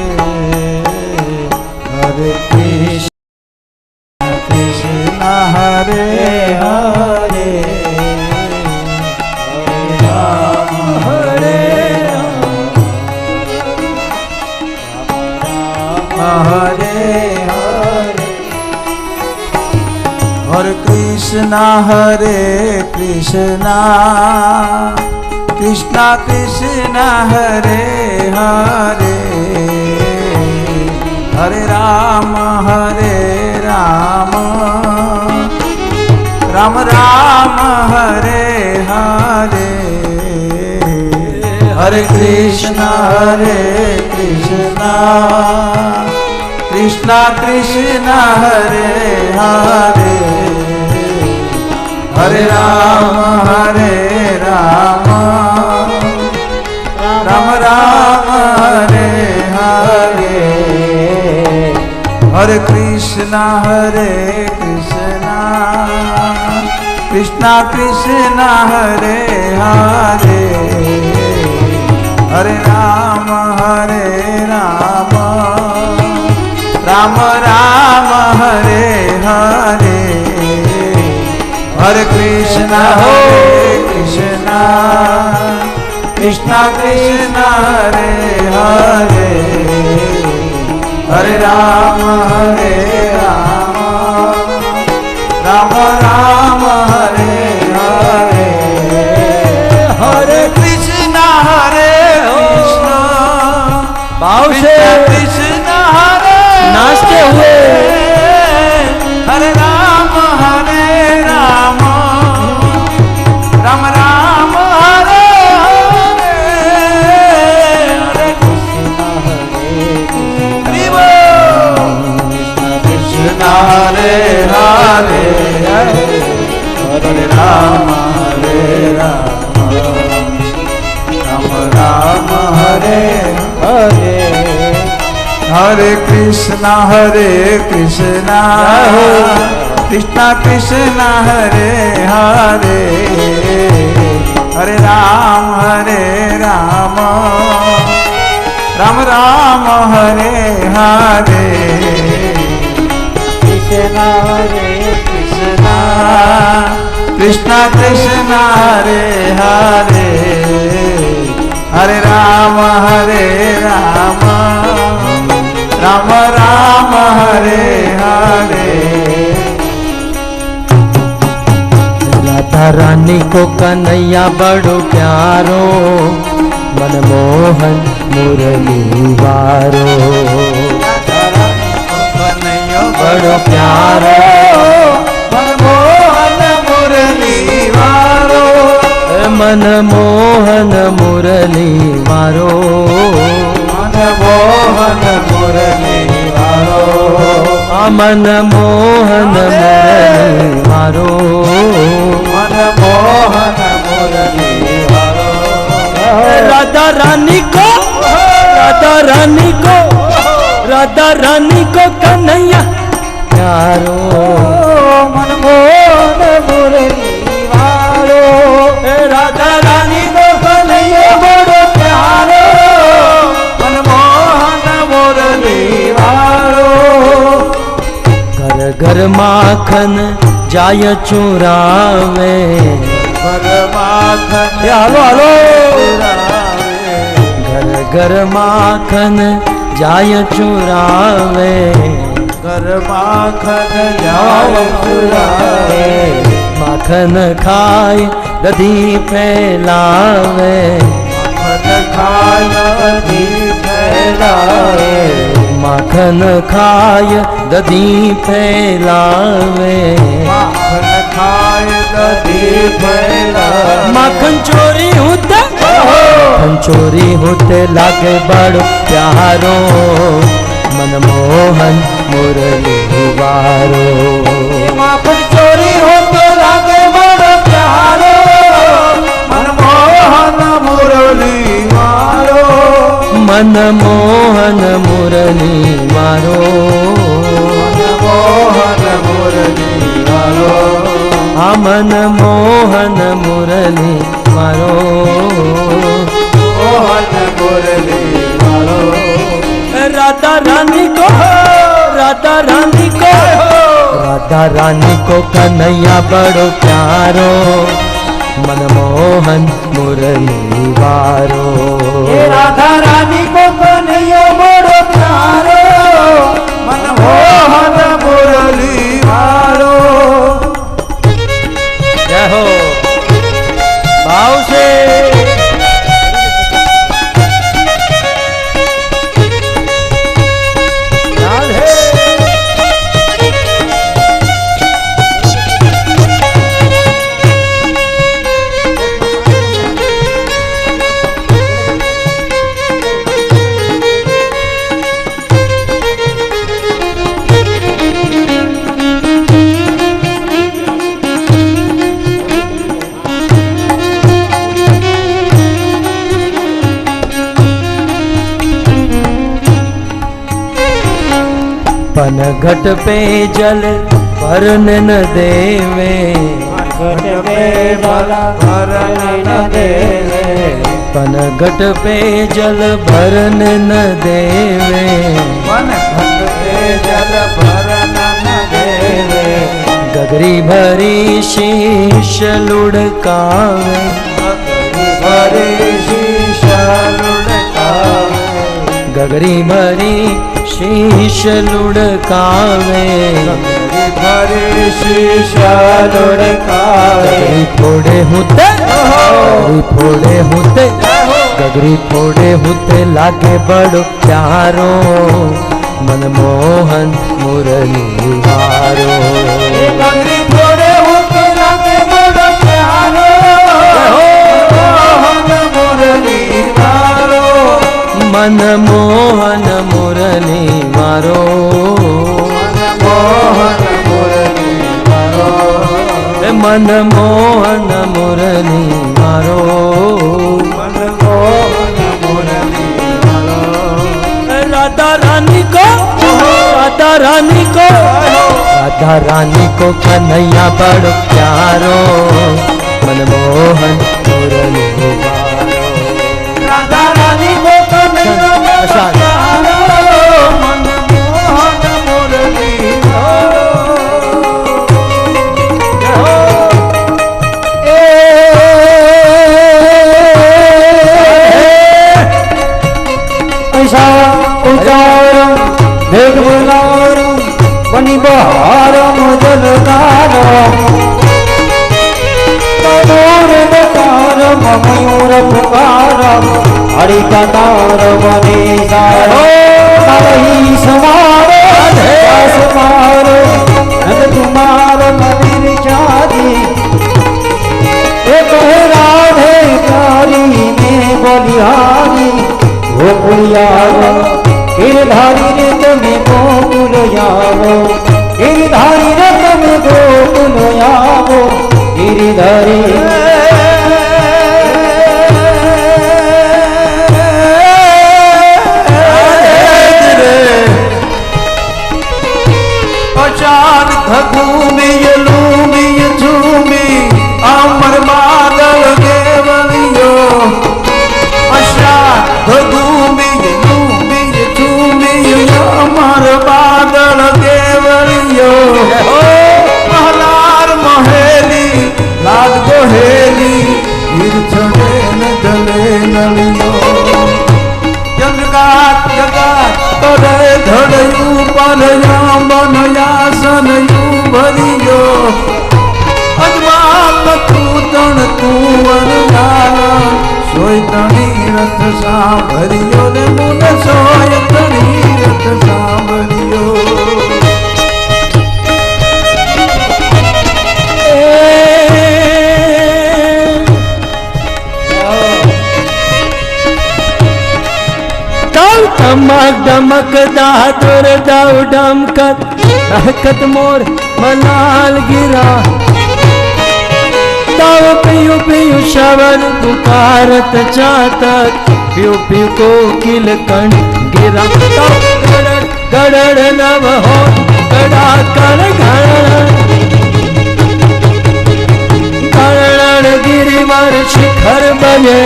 हरे कृष्ण कृष्ण हरे हरे, हरे राम हरे हरे हरे, हरे कृष्ण कृष्ण कृष्ण हरे हरे, हरे राम राम राम हरे हरे, हरे कृष्ण कृष्ण कृष्ण हरे हरे, हरे राम राम राम हरे हरे, हरे कृष्ण कृष्ण कृष्ण हरे हरे, हरे राम राम राम हरे हरे, हरे कृष्ण कृष्ण कृष्ण हरे हरे, हरे राम राम राम हरे हरे, हरे कृष्ण कृष्ण भाव से कृष्ण हरे नाचते हुए, हरे राम राम राम राम हरे हरे, हरे कृष्ण कृष्ण हरे हरे, हरे राम राम हरे हरे, हरे कृष्ण कृष्ण कृष्ण हरे हरे, हरे राम राम राम हरे हरे, कृष्ण कृष्ण कृष्ण हरे हरे, हरे राम राम राम हरे हरे, राधा रानी को कन्हैया बड़ो प्यारो, मनमोहन मुरली वारो, बड़ो प्यारो मनमोहन मुरली वारो, मनमोहन मुरली वारो, मनमोहन मुरली वारो, मनमोहन मुरली वारो, मनमोहन मुरली वारो, राधा रानी को कन्हैया प्यारो, मनमोहन मुरली वारो, राधा रानी को कन्हैया बड़ो प्यारो, मनमोहन मुरली वारो, घर घर माखन जाय चुरावे, घर माखन हालो घर घर माखन जाय चुरावे, घर माखन जाय चुरावे, माखन खाए दधी फैलावे, माखन खाय दधी फैलावे, माखन खाए दधी फैलावे, माखन खाय दधी फैलावे। माखन चोरी होते, माखन चोरी होते लागे बड़ो प्यारो, मनमोहन मुरली वारो। माखन चोरी होते लागे बड़ो प्यारो, मनमोहन मुरली वारो, मनमोहन मुरली वारो, मनमोहन मुरली वारो, आ मनमोहन मुरली वारो, मोहन मुरली वारो। राधा रानी को, राधा रानी को, राधा रानी को कन्हैया बड़ो प्यारो, मनमोहन मुरली वारो। राधा रानी को कन्हैया बड़ो प्यारो, मनमोहन मुरली वारो। जय हो भाव से। पनघट पे जल भरन न देवे, घट पे भला भरन न देवे, पनघट पे जल भरन न देवे, घट पे जल भरन न देवे, गगरी भरी शीश लुढ़कावे, भरी शीश लुढ़कावे, गगरी भरी शीश लुढ़कावे, भरी शीश लुढ़कावे। गगरी फोड़े होते, गगरी फोड़े होते, गगरी फोड़े होते लागे बड़ो प्यारो, मनमोहन मुरली वारो। गगरी फोड़े होते लागे बड़ो प्यारो, मनमोहन मुरली वारो, मनमोहन मुरली वारो, मनमोहन मुरली वारो, मनमोहन मुरली वारो, मनमोहन मुरली वारो। राधा रानी को, राधा रानी को, राधा रानी को कन्हैया बड़ो प्यारो, मनमोहन मुरली वारो। राधा रानी को कन्हैया बड़ो प्यारो, मनमोहन मुरली वारो। ऐसा उचारो भेद बुलारो, बनी बहारो मुजल तारो, तोर दतार मयूर पुकार, हरि का तार बने सारो, हरि समारो समारो, नंद तुम्हारो कबीर चादी, एक राधे प्यारी में बलिहारी, गोकुलियावो गिरधारी रे तमे गोकुलयावो, गिरधारी रे तमे गोकुलयावो, गिरधारी अचान घूमी लूमी झूमी अमर बादल देवलियो, अशान घूमी लूमी झूमी अमर बादल देवलियो, महलार महेली लाल गोहे સોય તણી રથ સાંભળ્યો રે મુન સોય તણી રથ સાંભળ્યો धमक धमक दादुर दाउ डमकत रहकत मोर मलाल गिरा दाव पियु पियु शवन पुकारत चातक पियु पियु कोकिल कंठ गिरा गड़ड़ गड़ड़ नव हो गड़ा कर गड़ड़ गिरिवर शिखर बने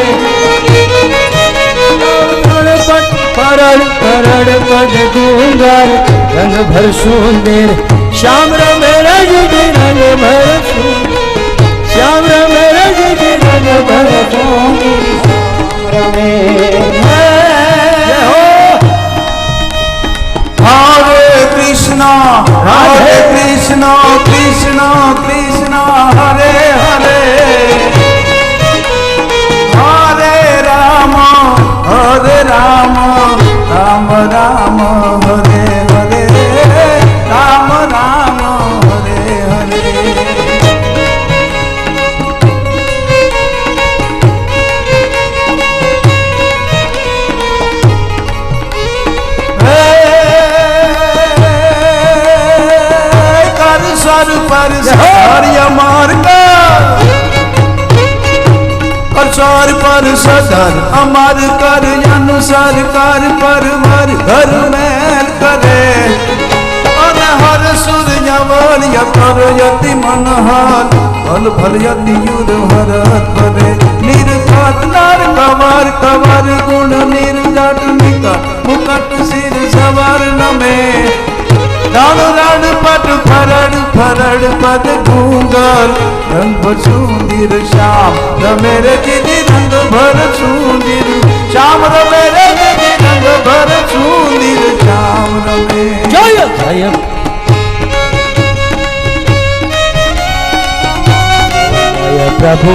परड़ परड़ पद गूंगर रंग भर सुंदर श्याम रमेरा जी रंग भर श्याम रमेरा जी रंग भर हरे कृष्णा कृष्णा कृष्णा हरे हरे राम राम राम हरे हरे राम राम हरे हरे कर सर पर हरिया मार का प्रचार पर सदर अमर कर अनुसार कर पर मर घर मैल करे और हर सुर यवल यकर यति मनहर फल फल यति युर हरत करे निर्घात नार कवर कवर गुण निर्जट निकट मुकट सिर सवर नमे रण रण पट फरड़ फरड़ पद गूंगर रंग सुंदर श्याम रमेरे जी रंग भर सुंदर श्याम रमेरे जी रंग भर सुंदर श्याम रमे जय जय जय प्रभु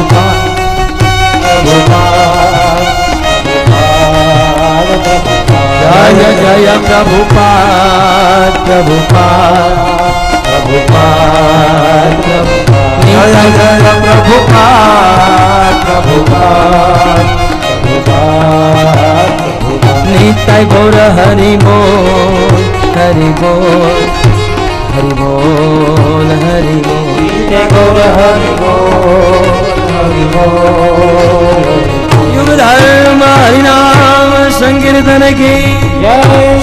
जय जय प्रभुपाद प्रभुपाद प्रभुपाद जय जय प्रभुपाद प्रभुपाद प्रभुपाद नित्य गौर हरि बोल हरि बोल हरि बोल हरि बोल नित्य गौर हरि बोल हरि बोल युग धर्म हरि नाम संकीर्तन की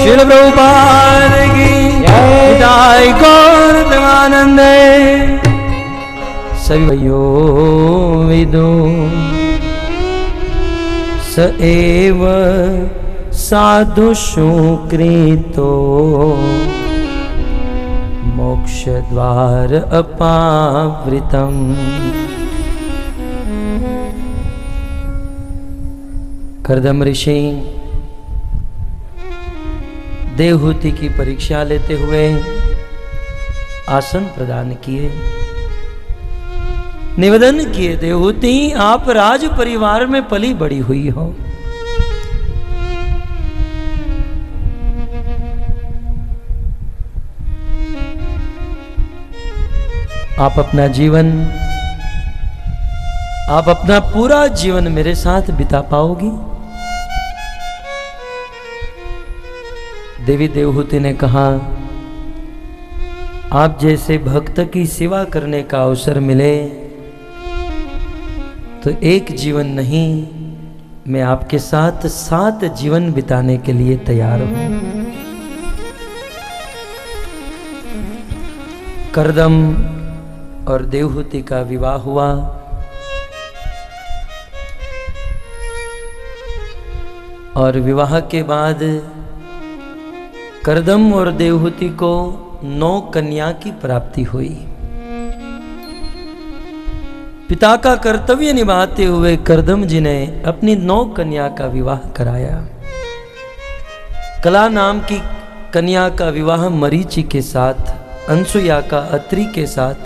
श्रील प्रभुपाद की जय गौर प्रेमानंद सवयो विदो स एव साधु सुकृतो मोक्ष द्वार अपावृतम् कर्दम ऋषि देवहूति की परीक्षा लेते हुए आसन प्रदान किए, निवेदन किए, देवहूति आप राज परिवार में पली बड़ी हुई हो, आप अपना जीवन, आप अपना पूरा जीवन मेरे साथ बिता पाओगी। देवी देवहूति ने कहा, आप जैसे भक्त की सेवा करने का अवसर मिले तो एक जीवन नहीं, मैं आपके साथ 7 जीवन बिताने के लिए तैयार हूं। कर्दम और देवहूति का विवाह हुआ। और विवाह के बाद कर्दम और देवहूति को 9 कन्या की प्राप्ति हुई। पिता का कर्तव्य निभाते हुए कर्दम जी ने अपनी 9 कन्या का विवाह कराया। कला नाम की कन्या का विवाह मरीचि के साथ, अनसुया का अत्रि के साथ,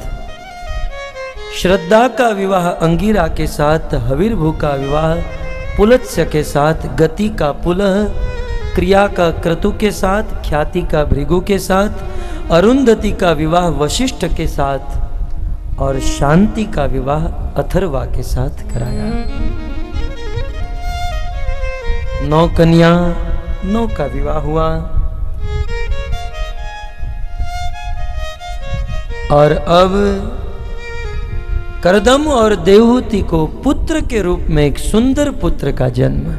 श्रद्धा का विवाह अंगिरा के साथ, हविर्भू का विवाह पुलत्स्य के साथ, गति का पुलह, क्रिया का क्रतु के साथ, ख्याति का भृगु के साथ, अरुंधति का विवाह वशिष्ठ के साथ और शांति का विवाह अथर्वा के साथ कराया। 9 कन्या 9 का विवाह हुआ और अब करदम और देवहूति को पुत्र के रूप में एक सुंदर पुत्र का जन्म।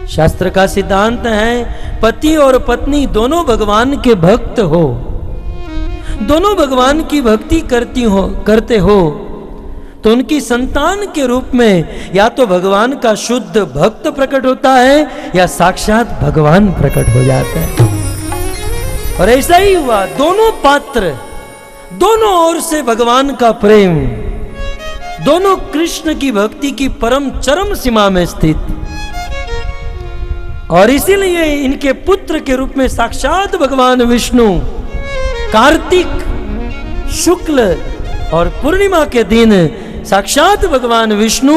शास्त्र का सिद्धांत है पति और पत्नी दोनों भगवान के भक्त हो, दोनों भगवान की भक्ति करते हो तो उनकी संतान के रूप में या तो भगवान का शुद्ध भक्त प्रकट होता है या साक्षात भगवान प्रकट हो जाते हैं। और ऐसा ही हुआ, दोनों पात्र, दोनों ओर से भगवान का प्रेम, दोनों कृष्ण की भक्ति की परम चरम सीमा में स्थित, और इसीलिए इनके पुत्र के रूप में साक्षात भगवान विष्णु कार्तिक शुक्ल और पूर्णिमा के दिन साक्षात भगवान विष्णु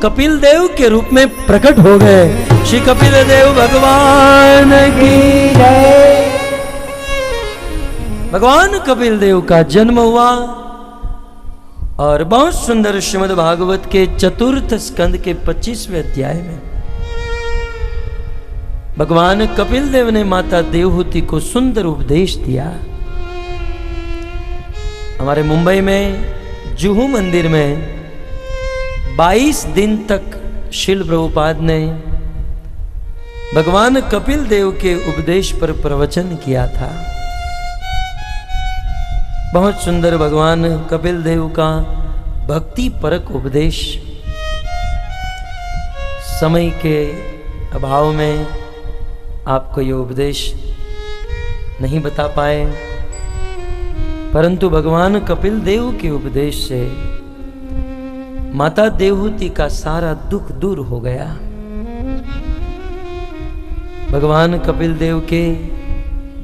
कपिल देव के रूप में प्रकट हो गए। श्री कपिल देव भगवान की जय। भगवान कपिल देव का जन्म हुआ और बहुत सुंदर श्रीमद् भागवत के चतुर्थ स्कंद के 25वें अध्याय में भगवान कपिल देव ने माता देवहूति को सुंदर उपदेश दिया। हमारे मुंबई में जुहू मंदिर में 22 दिन तक शिल प्रभुपाद ने भगवान कपिल देव के उपदेश पर प्रवचन किया था। बहुत सुंदर भगवान कपिल देव का भक्ति परक उपदेश। समय के अभाव में आपको ये उपदेश नहीं बता पाए, परंतु भगवान कपिल देव के उपदेश से माता देवहूति का सारा दुख दूर हो गया। भगवान कपिल देव के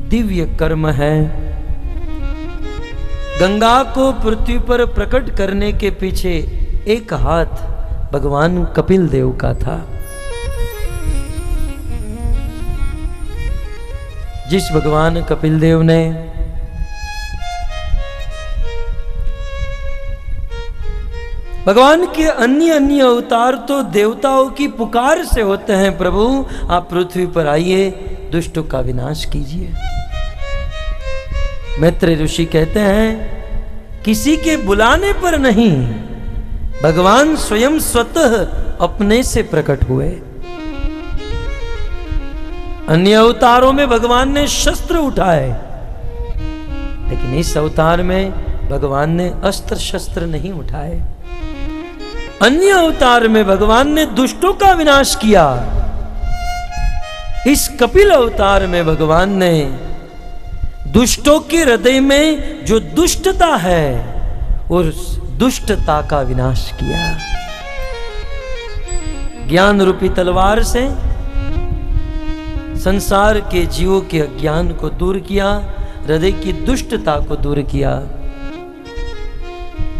दिव्य कर्म है। गंगा को पृथ्वी पर प्रकट करने के पीछे एक हाथ भगवान कपिल देव का था। जिस भगवान कपिल देव ने भगवान के अन्य अन्य अवतार तो देवताओं की पुकार से होते हैं, प्रभु आप पृथ्वी पर आइए, दुष्टों का विनाश कीजिए। मैत्रेय ऋषि कहते हैं किसी के बुलाने पर नहीं, भगवान स्वयं स्वतः अपने से प्रकट हुए। अन्य अवतारों में भगवान ने शस्त्र उठाए, लेकिन इस अवतार में भगवान ने अस्त्र शस्त्र नहीं उठाए। अन्य अवतार में भगवान ने दुष्टों का विनाश किया, इस कपिल अवतार में भगवान ने दुष्टों के हृदय में जो दुष्टता है उस दुष्टता का विनाश किया। ज्ञान रूपी तलवार से संसार के जीवों के अज्ञान को दूर किया, हृदय की दुष्टता को दूर किया।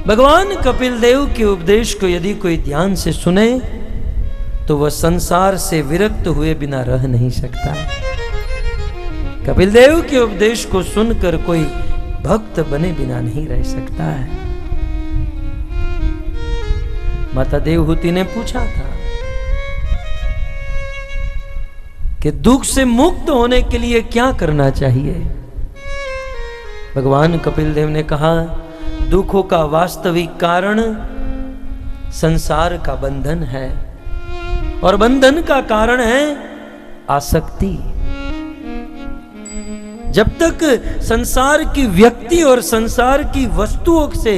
भगवान कपिल देव के उपदेश को यदि कोई ध्यान से सुने तो वह संसार से विरक्त हुए बिना रह नहीं सकता। कपिल देव के उपदेश को सुनकर कोई भक्त बने बिना नहीं रह सकता है। माता देवहूति ने पूछा था कि दुख से मुक्त होने के लिए क्या करना चाहिए। भगवान कपिल देव ने कहा दुखों का वास्तविक कारण संसार का बंधन है और बंधन का कारण है आसक्ति। जब तक संसार की व्यक्ति और संसार की वस्तुओं से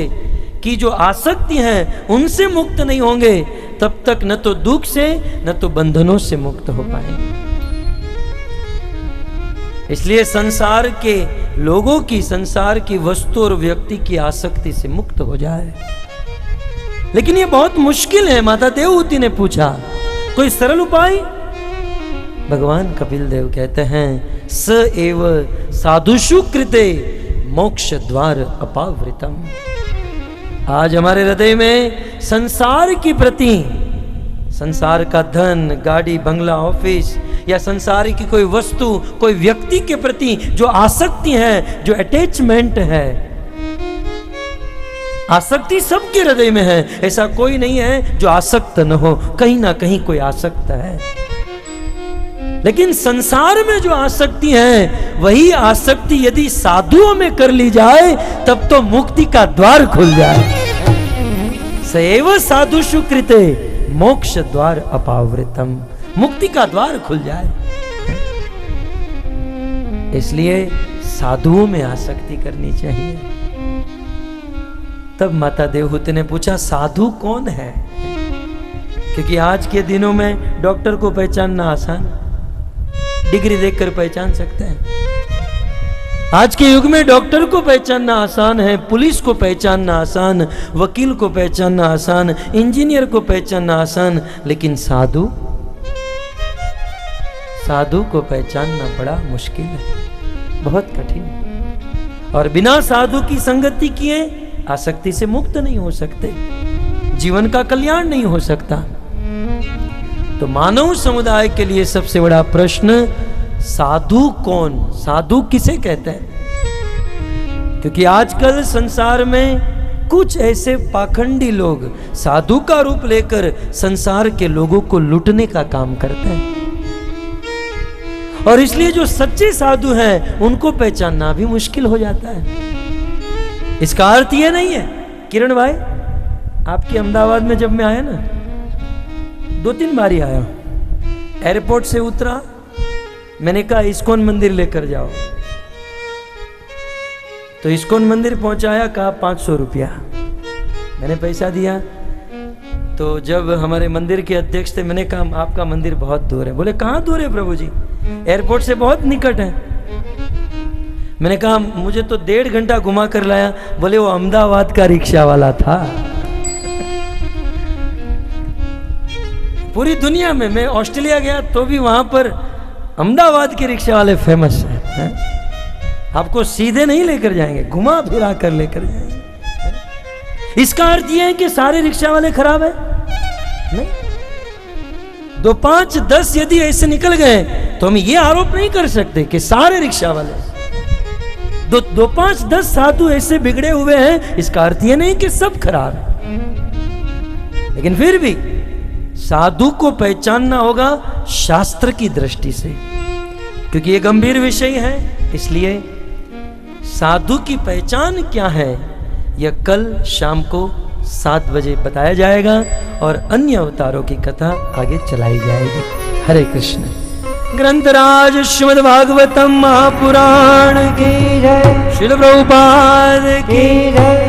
की जो आसक्ति है उनसे मुक्त नहीं होंगे, तब तक न तो दुख से न तो बंधनों से मुक्त हो पाएंगे। इसलिए संसार के लोगों की, संसार की वस्तु और व्यक्ति की आसक्ति से मुक्त हो जाए। लेकिन ये बहुत मुश्किल है। माता देवहूति ने पूछा कोई सरल उपाय। भगवान कपिल देव कहते हैं स एव साधुषु कृते मोक्ष द्वार अपावृतम। आज हमारे हृदय में संसार के प्रति संसार का धन, गाड़ी, बंगला, ऑफिस या संसार की कोई वस्तु, कोई व्यक्ति के प्रति जो आसक्ति है, जो अटैचमेंट है, आसक्ति सबके हृदय में है। ऐसा कोई नहीं है जो आसक्त न हो, कहीं ना कहीं कोई आसक्त है। लेकिन संसार में जो आसक्ति है, वही आसक्ति यदि साधुओं में कर ली जाए तब तो मुक्ति का द्वार खुल जाए। सएव साधुषु कृते मोक्ष द्वार अपावृतम, मुक्ति का द्वार खुल जाए। इसलिए साधुओं में आसक्ति करनी चाहिए। तब माता देवहूति ने पूछा, साधु कौन है? क्योंकि आज के दिनों में डॉक्टर को पहचानना आसान, डिग्री देखकर पहचान सकते हैं। आज के युग में डॉक्टर को पहचानना आसान है, पुलिस को पहचानना आसान, वकील को पहचानना आसान, इंजीनियर को पहचानना आसान, लेकिन साधु को पहचानना बड़ा मुश्किल है, बहुत कठिन। और बिना साधु की संगति किए आसक्ति से मुक्त नहीं हो सकते, जीवन का कल्याण नहीं हो सकता। तो मानव समुदाय के लिए सबसे बड़ा प्रश्न, साधु कौन? साधु किसे कहते हैं? क्योंकि आजकल संसार में कुछ ऐसे पाखंडी लोग साधु का रूप लेकर संसार के लोगों को लूटने का काम करते हैं। और इसलिए जो सच्चे साधु हैं उनको पहचानना भी मुश्किल हो जाता है। इसका अर्थ यह नहीं है, किरण भाई आपके अहमदाबाद में जब मैं आया ना, 2-3 बार ही आया, एयरपोर्ट से उतरा, मैंने कहा इस्कॉन मंदिर लेकर जाओ, तो इस्कॉन मंदिर पहुंचाया, कहा 500 रुपया। मैंने पैसा दिया। तो जब हमारे मंदिर के अध्यक्ष थे, मैंने कहा आपका मंदिर बहुत दूर है। बोले कहाँ दूर है प्रभु जी, एयरपोर्ट से बहुत निकट है। मैंने कहा मुझे तो 1.5 घंटा घुमा कर लाया। बोले वो अहमदाबाद का रिक्शा वाला था। पूरी दुनिया में, मैं ऑस्ट्रेलिया गया तो भी वहां पर अहमदाबाद के रिक्शा वाले फेमस हैं। आपको सीधे नहीं लेकर जाएंगे, घुमा फिरा कर लेकर जाएंगे। इसका अर्थ यह है कि सारे रिक्शा वाले खराब है? नहीं। 2, 5, 10 यदि ऐसे निकल गए तो हम ये आरोप नहीं कर सकते कि सारे रिक्शा वाले। 2, 5, 10 साधु ऐसे बिगड़े हुए हैं, इसका अर्थ यह नहीं कि सब खराब है। लेकिन फिर भी साधु को पहचानना होगा शास्त्र की दृष्टि से, क्योंकि यह गंभीर विषय है। इसलिए साधु की पहचान क्या है, यह कल शाम को 7 बजे बताया जाएगा और अन्य अवतारों की कथा आगे चलाई जाएगी। हरे कृष्ण। ग्रंथराज श्रीमद् भागवतम महापुराण की जय। श्रील प्रभुपाद की जय।